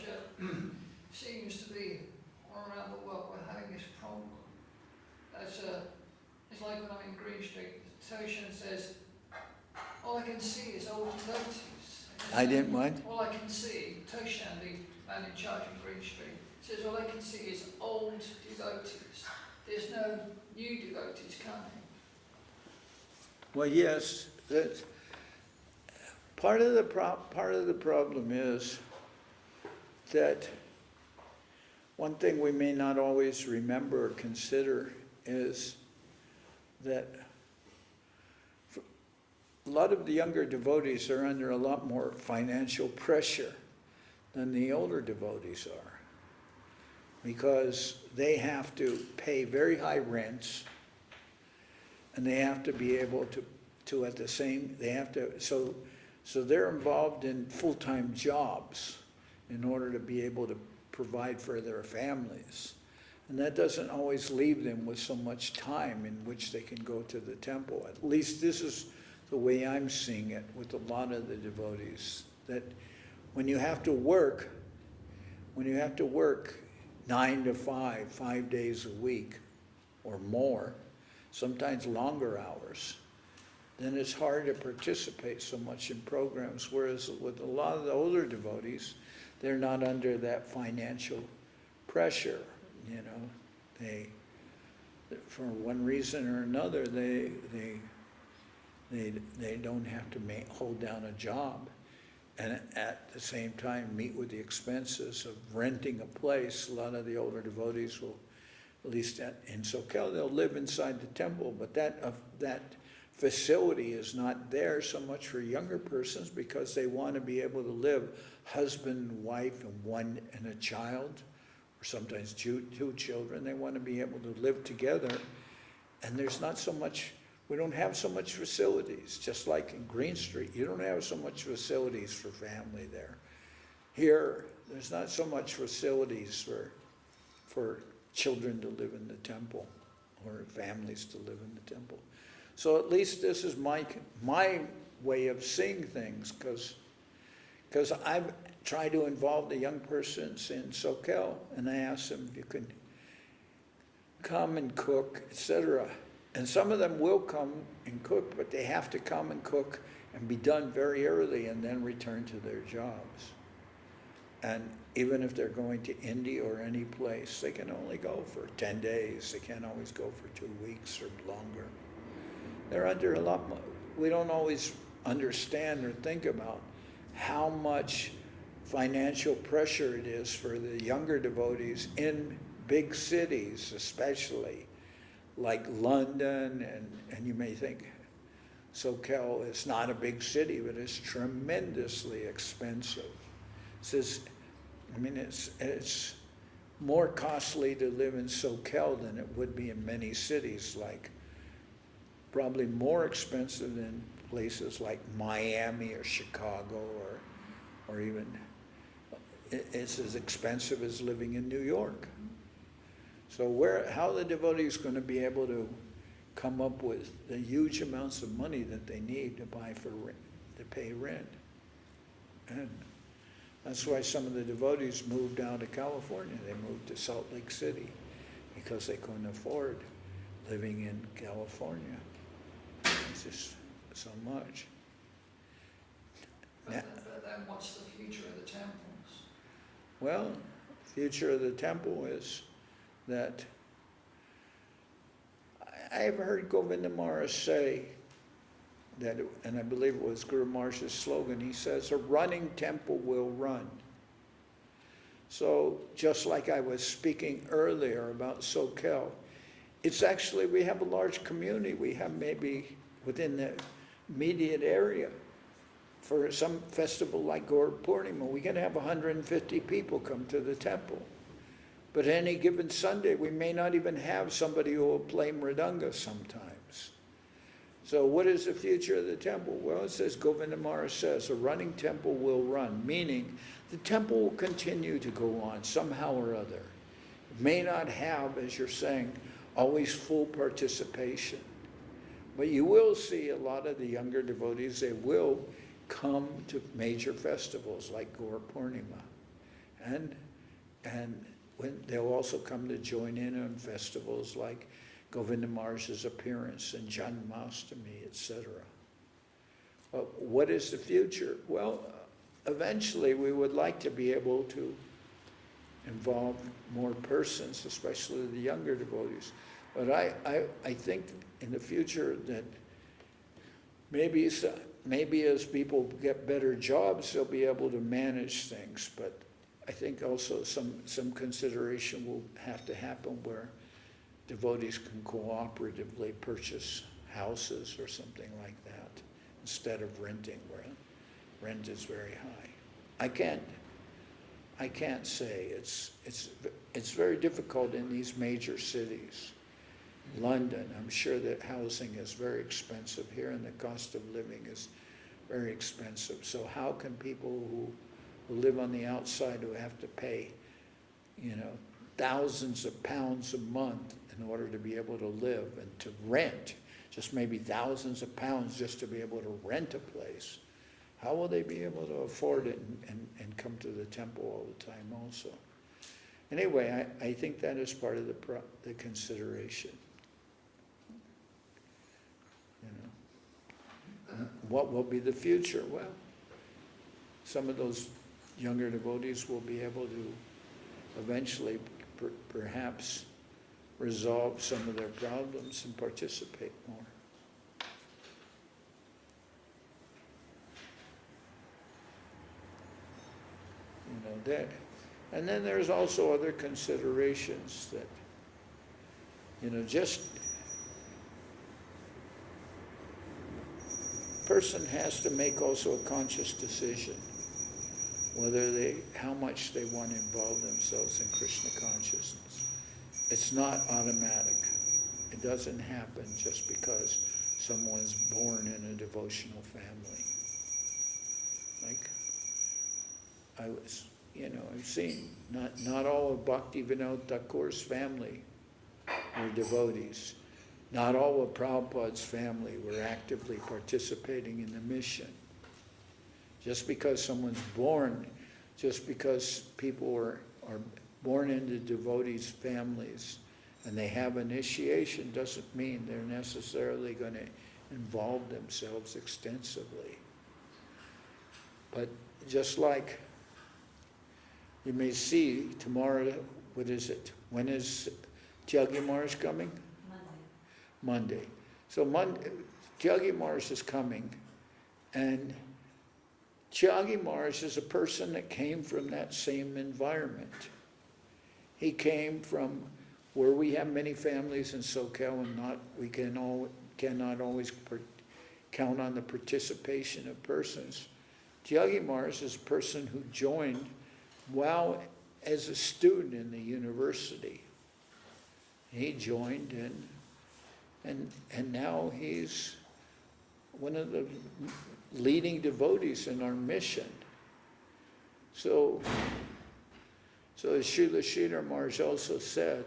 seems to be all around the world we're having this problem. It's like when I'm in Green Street, Toshan says, all I can see is old devotees. I didn't what? All I can see, Toshan, the man in charge of Green Street, says all I can see is old devotees. There's no new devotees coming. Well, yes, that part of the problem is that one thing we may not always remember or consider is that a lot of the younger devotees are under a lot more financial pressure than the older devotees are, because they have to pay very high rents, and they have to be able to at the same, so they're involved in full-time jobs in order to be able to provide for their families. And that doesn't always leave them with so much time in which they can go to the temple. At least this is the way I'm seeing it with a lot of the devotees, that when you have to work when you have to work 9 to 5, 5 days a week or more, sometimes longer hours, then it's hard to participate so much in programs. Whereas with a lot of the older devotees, they're not under that financial pressure, you know. They, for one reason or another, they don't have to hold down a job, and at the same time meet with the expenses of renting a place. A lot of the older devotees will, at least in SoCal, they'll live inside the temple, but that facility is not there so much for younger persons because they want to be able to live husband, wife, and a child, or sometimes two children. They want to be able to live together, and there's not so much. We don't have so much facilities, just like in Green Street. You don't have so much facilities for family there. Here, there's not so much facilities for children to live in the temple or families to live in the temple. So at least this is my way of seeing things, because I've tried to involve the young persons in SoCal, and I asked them if you could come and cook, etc. And some of them will come and cook, but they have to come and cook and be done very early and then return to their jobs. And even if they're going to India or any place, they can only go for 10 days. They can't always go for 2 weeks or longer. They're under a lot more. We don't always understand or think about how much financial pressure it is for the younger devotees in big cities, especially like London, and you may think SoCal is not a big city, but it's tremendously expensive. It's more costly to live in SoCal than it would be in many cities, like probably more expensive than places like Miami or Chicago, or even it's as expensive as living in New York. So how are the devotees going to be able to come up with the huge amounts of money that they need to pay rent? And that's why some of the devotees moved down to California. They moved to Salt Lake City because they couldn't afford living in California. It's just so much. But then what's the future of the temples? Well, the future of the temple is that I've heard Govinda Maharaj say that, and I believe it was Guru Maharaj's slogan, he says, a running temple will run. So just like I was speaking earlier about SoCal, it's actually, we have a large community. We have maybe within the immediate area. For some festival like Gaur Purnima, we can have 150 people come to the temple. But any given Sunday, we may not even have somebody who will play mridanga sometimes. So what is the future of the temple? Well, it says, Govinda Maharaj says, a running temple will run, meaning the temple will continue to go on somehow or other. It may not have, as you're saying, always full participation. But you will see a lot of the younger devotees, they will come to major festivals like Gaur Purnima. And they'll also come to join in on festivals like Govinda Maharaj's appearance and Janmashtami, etc. What is the future? Well, eventually we would like to be able to involve more persons, especially the younger devotees. But I think in the future that maybe as people get better jobs, they'll be able to manage things. But I think also some consideration will have to happen where devotees can cooperatively purchase houses or something like that instead of renting, where rent is very high. I can't say. It's very difficult in these major cities. London, I'm sure that housing is very expensive here, and the cost of living is very expensive. So how can people who live on the outside, who have to pay, thousands of pounds a month in order to be able to live and to rent, just maybe thousands of pounds just to be able to rent a place, how will they be able to afford it and come to the temple all the time also? Anyway, I think that is part of the consideration. You know, what will be the future? Well, some of those younger devotees will be able to eventually perhaps resolve some of their problems and participate more. You know, that. And then there's also other considerations that, you know, just person has to make also a conscious decision whether how much they want to involve themselves in Krishna consciousness. It's not automatic. It doesn't happen just because someone's born in a devotional family. Like, I've seen, not all of Bhakti Vinod Thakur's family were devotees. Not all of Prabhupada's family were actively participating in the mission. Just because someone's born, just because people are born into devotees' families and they have initiation doesn't mean they're necessarily going to involve themselves extensively. But just like you may see tomorrow, what is it? When is Tyagi Maharaj coming? Monday. So Tyagi Maharaj is coming, and Tyagi Maharaj is a person that came from that same environment. He came from where we have many families in SoCal, and we cannot always count on the participation of persons. Tyagi Maharaj is a person who joined while as a student in the university. He joined and now he's one of the leading devotees in our mission. So as Srila Sridhar Maharaj also said,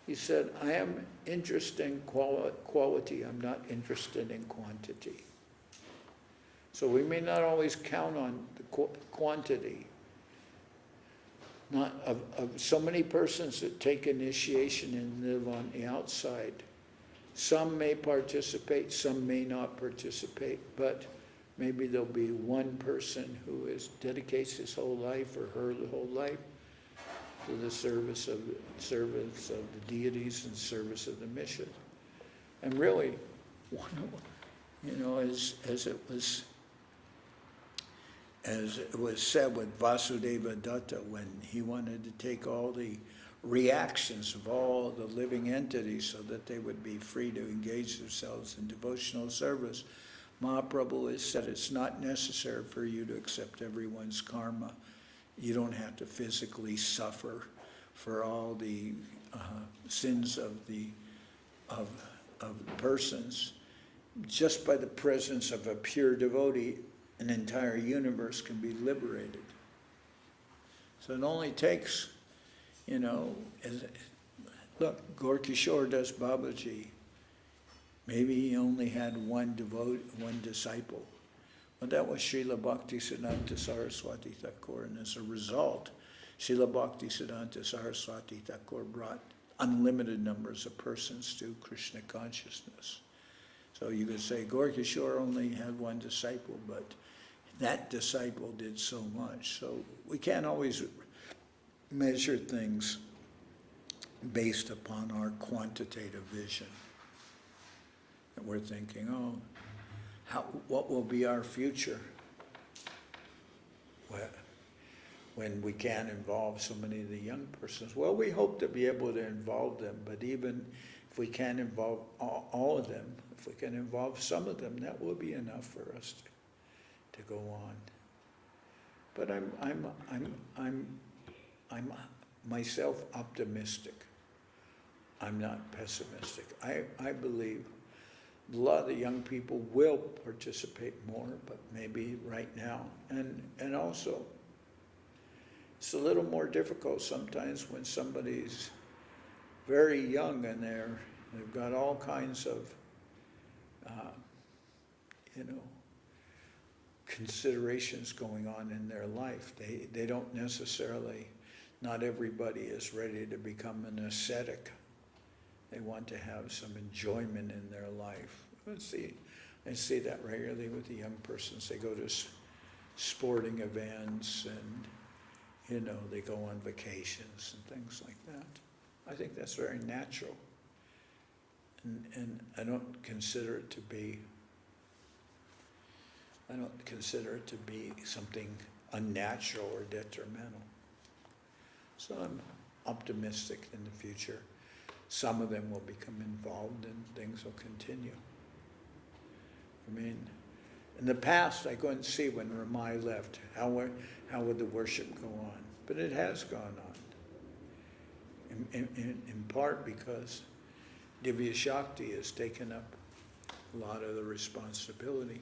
he said, I am interested in quality, I'm not interested in quantity. So we may not always count on the quantity. Not of so many persons that take initiation and live on the outside. Some may participate, some may not participate, but maybe there'll be one person who dedicates his whole life or her whole life to the service of the deities and service of the mission. And really, as it was said with Vasudeva Datta, when he wanted to take all the reactions of all the living entities so that they would be free to engage themselves in devotional service, Mahaprabhu has said it's not necessary for you to accept everyone's karma. You don't have to physically suffer for all the sins of the persons. Just by the presence of a pure devotee, an entire universe can be liberated. So it only takes, look, Gaur Kishore Das Babaji, maybe he only had one disciple. But that was Srila Bhaktisiddhanta Saraswati Thakur, and as a result, Srila Bhaktisiddhanta Saraswati Thakur brought unlimited numbers of persons to Krishna consciousness. So you could say Gaur Kishore only had one disciple, but that disciple did so much. So we can't always measure things based upon our quantitative vision. And we're thinking, what will be our future when we can't involve so many of the young persons? Well, we hope to be able to involve them, but even if we can't involve all of them, if we can involve some of them, that will be enough for us to go on. But I'm myself optimistic. I'm not pessimistic. I believe a lot of the young people will participate more, but maybe right now. And also, it's a little more difficult sometimes when somebody's very young and they've got all kinds of, considerations going on in their life. They don't necessarily not everybody is ready to become an ascetic. They want to have some enjoyment in their life. I see that regularly with the young persons. They go to sporting events and, they go on vacations and things like that. I think that's very natural. And I don't consider it to be something unnatural or detrimental. So I'm optimistic in the future. Some of them will become involved and things will continue. I mean, in the past, I couldn't see when Ramai left, how would the worship go on? But it has gone on. In part because Divya Shakti has taken up a lot of the responsibility.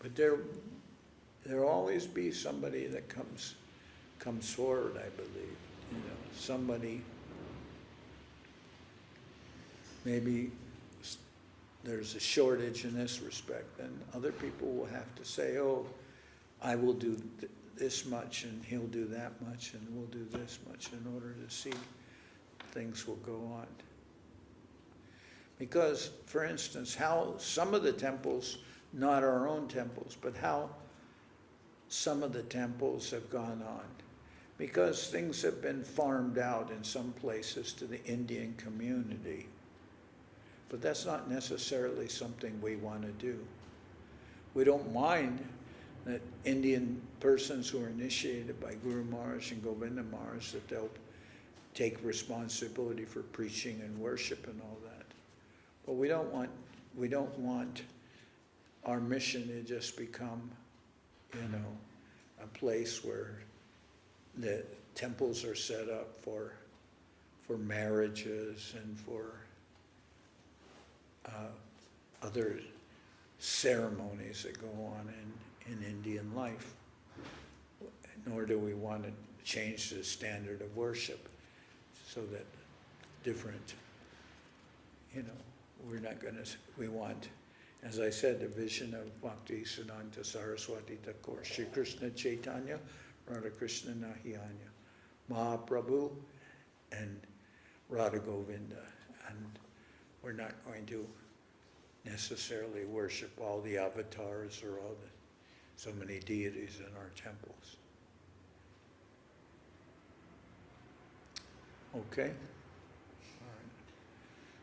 But there'll always be somebody that comes forward, I believe. Somebody, maybe there's a shortage in this respect, and other people will have to say, oh, I will do this much, and he'll do that much, and we'll do this much in order to see things will go on. Because, for instance, how some of the temples, not our own temples, but how some of the temples have gone on. Because things have been farmed out in some places to the Indian community. But that's not necessarily something we want to do. We don't mind that Indian persons who are initiated by Guru Maharaj and Govinda Maharaj, that they'll take responsibility for preaching and worship and all that. But we don't want our mission to just become, a place where the temples are set up for marriages and for other ceremonies that go on in Indian life. Nor do we want to change the standard of worship so that different, we want, as I said, the vision of Bhakti Siddhanta Saraswati Thakur, Sri Krishna Chaitanya, Radha Krishna Nahiyanya, Mahaprabhu, and Radha Govinda. And we're not going to necessarily worship all the avatars or so many deities in our temples. Okay? All right.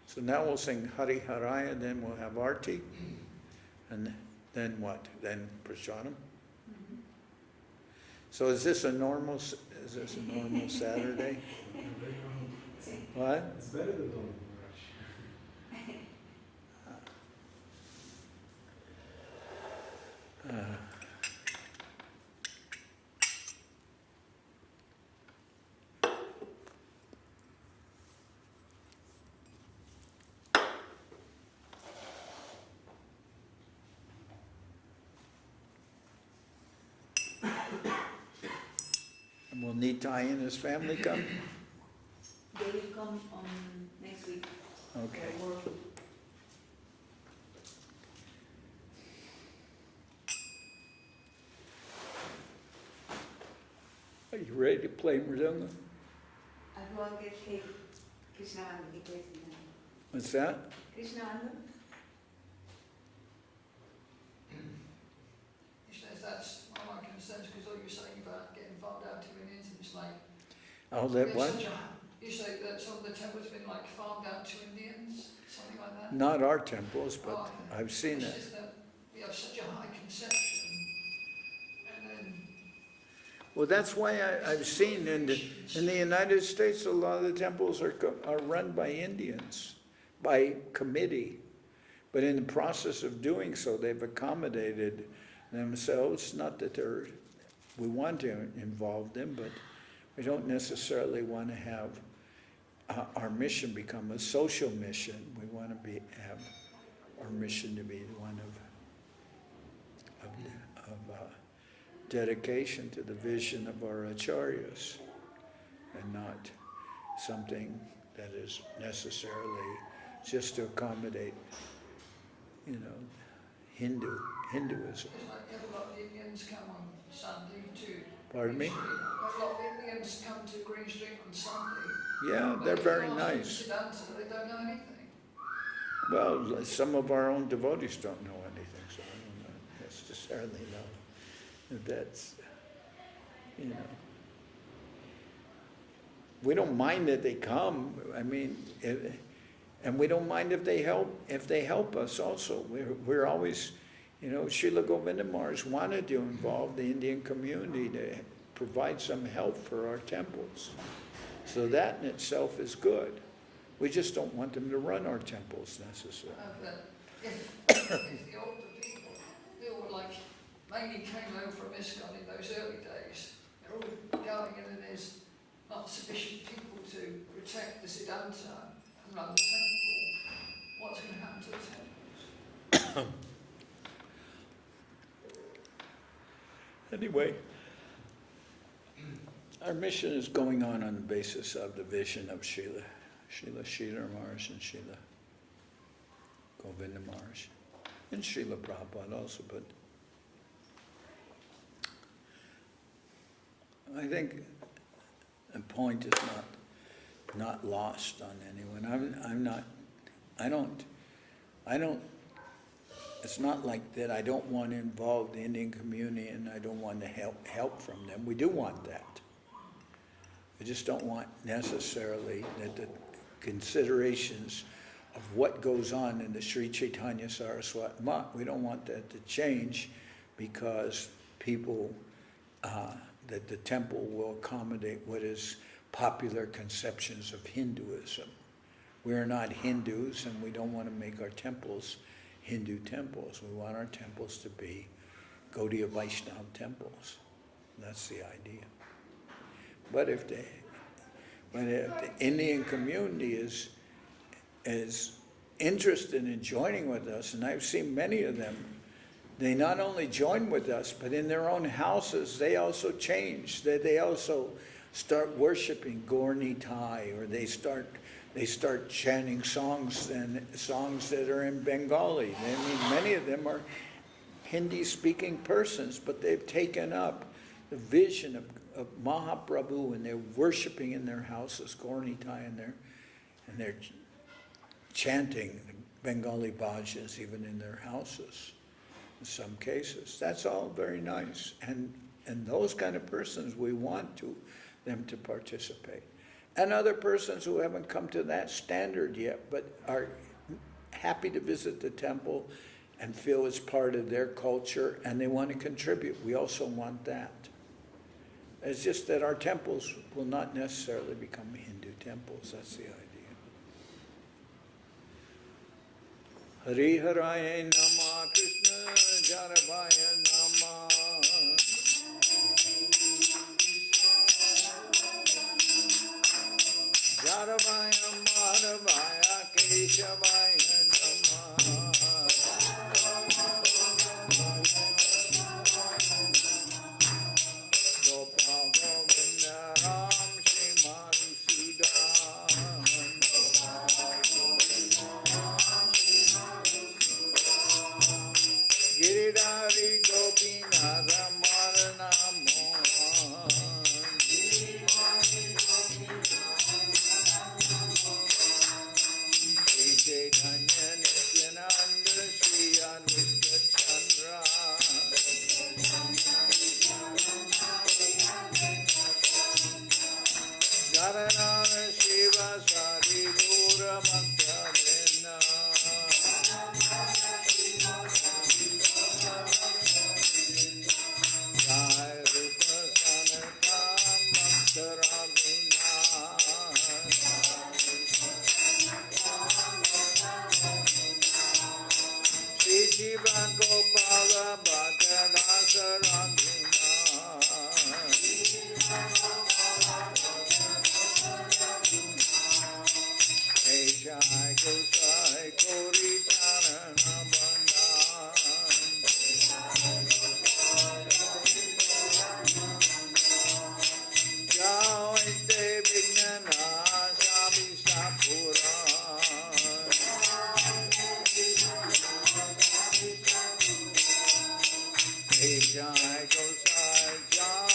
So now we'll sing Hari Haraya, then we'll have Arti, and then what? Then Prasadam? So is this a normal Saturday? What? It's better than normal. And will Nitai and his family come? They will come on next week. Okay. They're working. Are you ready to play Mridanga? I'll go and get cake. Krishna Vandam, he plays in that. What's that? Krishna Vandam? That's one of my concerns, because all you're saying about getting farmed out to Indians, and it's like, Oh, that what? you say that some of the temples have been like farmed out to Indians, something like that? Not our temples, but Oh, I've seen it's it. just that we have such a high conception, and then Well, that's why I've seen in the United States, a lot of the temples are run by Indians, by committee. But in the process of doing so, they've accommodated themselves. Not that we want to involve them, but we don't necessarily want to have our mission become a social mission. We want to have our mission to be one of dedication to the vision of our acharyas, and not something that is necessarily just to accommodate, Hinduism. it's like you have a lot of Indians come on Sunday to Pardon me? A lot of Indians come to Green Street on Sunday. Yeah, but they're if very you ask them nice. Siddhanta, they don't know anything. Well, some of our own devotees don't know anything, so I don't necessarily know. That's, you know. We don't mind that they come. I mean, and we don't mind if they help us also. We're always, you know, Srila Govinda Maharaj wanted to involve the Indian community to provide some help for our temples. So that in itself is good. We just don't want them to run our temples necessarily. But if the older people who were like, mainly came over from ISKCON in those early days, they're all going in and there's not sufficient people to protect the Siddhanta and run the temple, what's going to happen to the temples? Anyway, our mission is going on the basis of the vision of Srila Sridhar Maharaj and Srila Govinda Maharaj, and Srila Prabhupada also, but I think the point is not lost on anyone. It's not like that I don't want to involve the Indian community and I don't want to help from them. We do want that. I just don't want necessarily that the considerations of what goes on in the Sri Chaitanya Saraswati Math, we don't want that to change because people, that the temple will accommodate what is popular conceptions of Hinduism. We are not Hindus and we don't want to make our temples Hindu temples. We want our temples to be Gaudiya Vaishnava temples. That's the idea. But if the Indian community is interested in joining with us, and I've seen many of them, they not only join with us, but in their own houses, they also change. They also start worshiping Gaur Nitai, or they start chanting songs that are in Bengali. I mean, many of them are Hindi-speaking persons, but they've taken up the vision of Mahaprabhu, and they're worshiping in their houses, Gaur Nitai, and they're chanting Bengali bhajas even in their houses in some cases. That's all very nice. And those kind of persons, we want them to participate. And other persons who haven't come to that standard yet, but are happy to visit the temple and feel it's part of their culture and they want to contribute. We also want that. It's just that our temples will not necessarily become Hindu temples. That's the idea. Hari Haraya Nama Krishna Jaravaya Nama Jaravaya Madhavaya Keshavaya Nama Gopal Govinda Ram Shri Madhusudan Giridhari Gopinatha Maranamon Shri Chaitanya Nityananda Shri Advaita Chandra Dharanana Shiva Sari Gura Bhakta Vrinda Jai Rupa Sanatha Bhakta Raghunath Shri Jiva Gopala Bhakta Dasa Raghunath Hey Jai Gosai Kori Charana Bandhan Jao Ite Vignana Sabisa Puran Hey Jai Gosai Jar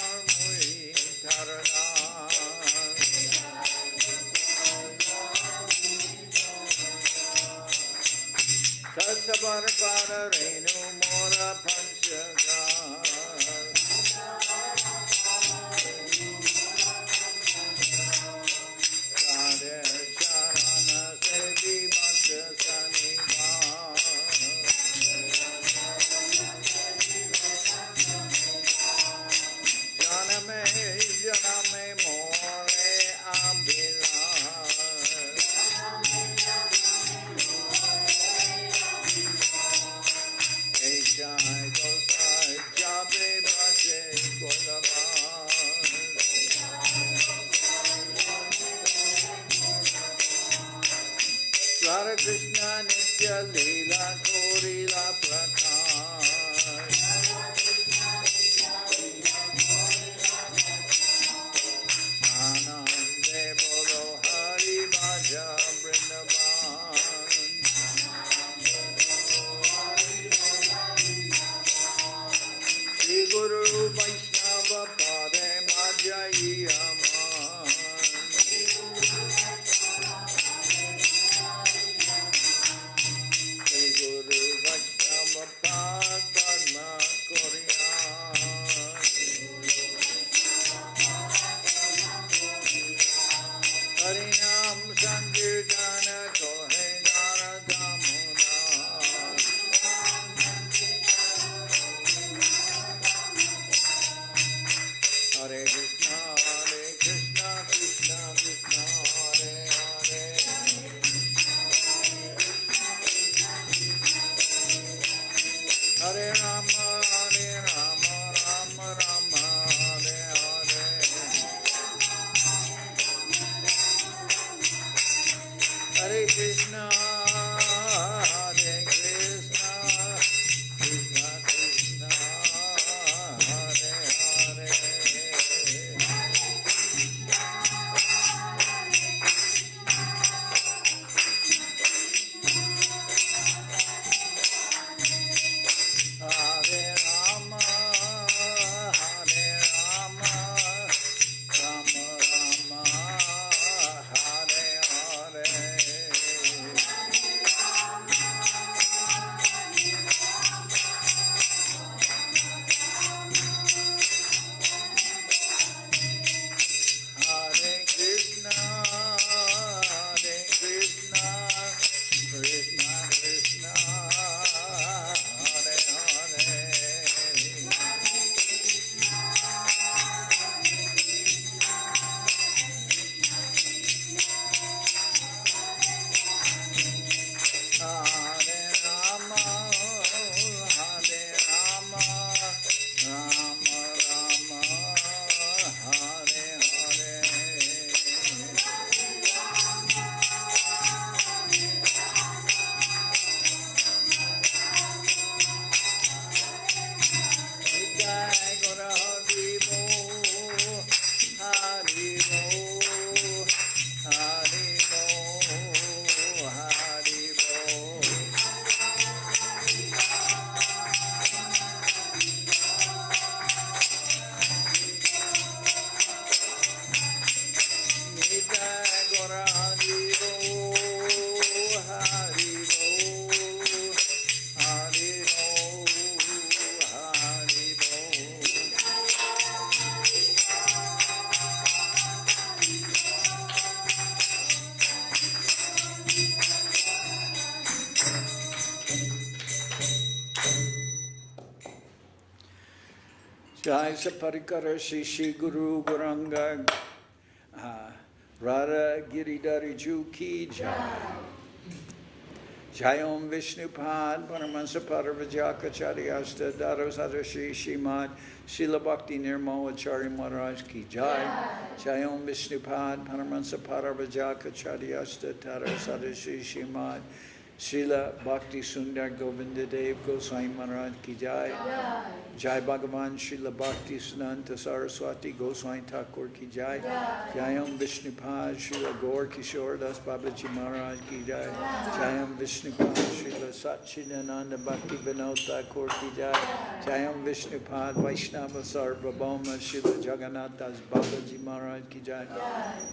Parpada Renu Mora Panchaga Radhe Charana Sevi Bhakta Saniva Janame Janame More Abhilash Jai Gosai Jabe Bhaje Golaban Radha Krishna Nitya Leela Korila Prakash Anande Bolo Hari Bhaja Vrindavan Shri Guru Vaishnava Pade Madhyayi Aman Shri Guru Vaishnava Pad Padma Koryan Harinam Sankirtana Kohe Naradamuna Hare Krishna, Krishna Krishna, Hare Hare Hare Rama, Rama Rama, Hare Hare Hare Krishna, Krishna Krishna, Hare Hare Hare Rama, Rama Rama, Hare Hare Hare Krishna, Krishna Krishna, Hare Hare Hare Rama, Rama Rama, Hare Hare Jai Guru Hari Bo, Hari Bo, Hari Bo, Hari Bo. Jai Guru Hari Bo, Hari Bo, Hari Bo, Hari Bo. Jai Saparikara Shishi Guru Guranga Radha Giridhari Ju Ki Jai Jai Om Vishnupad Paramahansa Paravajakacharya Dharasada Shri Srimad Srila Bhakti Nirmal Acharya Maharaj Ki Jai Jai Om Vishnupad Paramahansa Paravajakacharya Dharasada Shri Srimad Srila Bhakti Sundar Govinda Dev Goswami Maharaj Ki Jai Jai Bhagavan Srila Bhakti Siddhanta Saraswati Goswami Thakur Ki Jai Jai Om Vishnupad Srila Gaur Kishore Das Babaji Maharaj Ki Jai Jai Om Vishnupad Srila Srila Satchidananda Bhakti Vinod Thakur ki jai. Jayam Vishnupad Vaishnava Sarvabhauma Srila Jagannath Das Babaji Maharaj ki jai.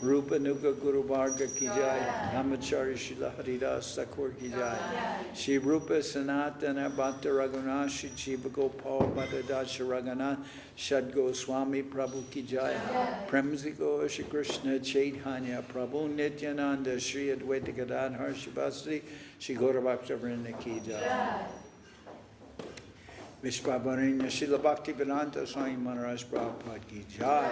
Rupa Nuga Guru Varga ki jai. Namacharya Srila Haridas Thakur ki jai. Shri Rupa Sanatana Bhatta Raghunath Shri Jiva Gopal Bhatta Dasha Raghunath Shad Goswami Prabhu ki jai. Premzigo Shri Krishna Chaitanya Prabhu Nityananda Shri Advaita Gadadhar Shivasri Shri Gaurabhakta Vrinda ki jai. Vishvavaranya Srila Bhaktivedanta Swami Maharaj Prabhupada ki jai.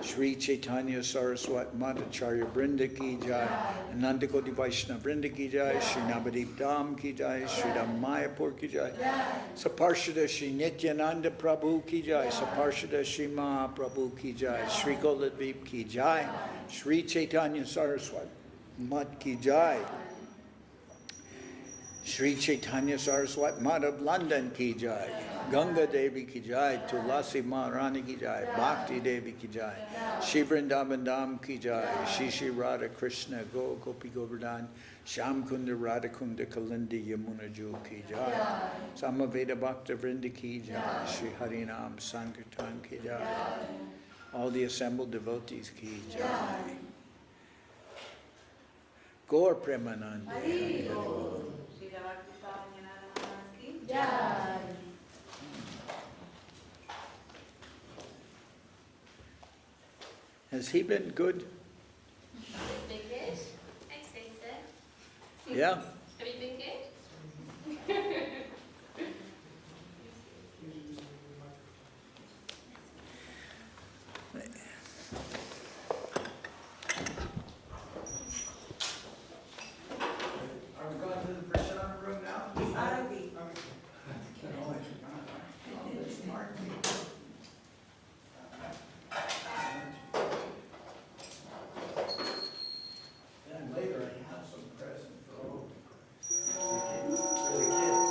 Shri Chaitanya Saraswat Madhacharya Vrinda ki jai. Ananda Koti Vaishnava Vrinda ki jai. Shri Navadip Dham ki jai. Shri Dham Mayapur ki jai. Saparshada Shri Nityananda Prabhu ki jai. Saparshada Shri Mahaprabhu ki jai. Shri Goladvip ki jai. Shri Chaitanya Saraswat Mad ki jai. Shri Chaitanya Saraswat Mad of London ki jai. Ganga Devi ki jai. Tulasi Maharani ki jai. Bhakti Devi ki jai. Shri Vrindavan Dham ki jai. Shri Shri Radha Krishna Go Gopi Govardhan. Sham Kunda Radha Kunda Kalindi Yamuna Ju ki jai. Samaveda Bhakta Vrinda ki jai. Shri Harinam Sankirtan ki jai. All the assembled devotees ki jai. Gaur Premanande. Srila Bhakti Pavan Janardan Maharaj ki Jai. Has he been good? Have you been good? Thanks, sister. Yeah. Have you been good? Are we going to the Prashant room now? Arati. Then later I have some present for all for the kids.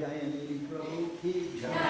Gayani Prabhu ki jai.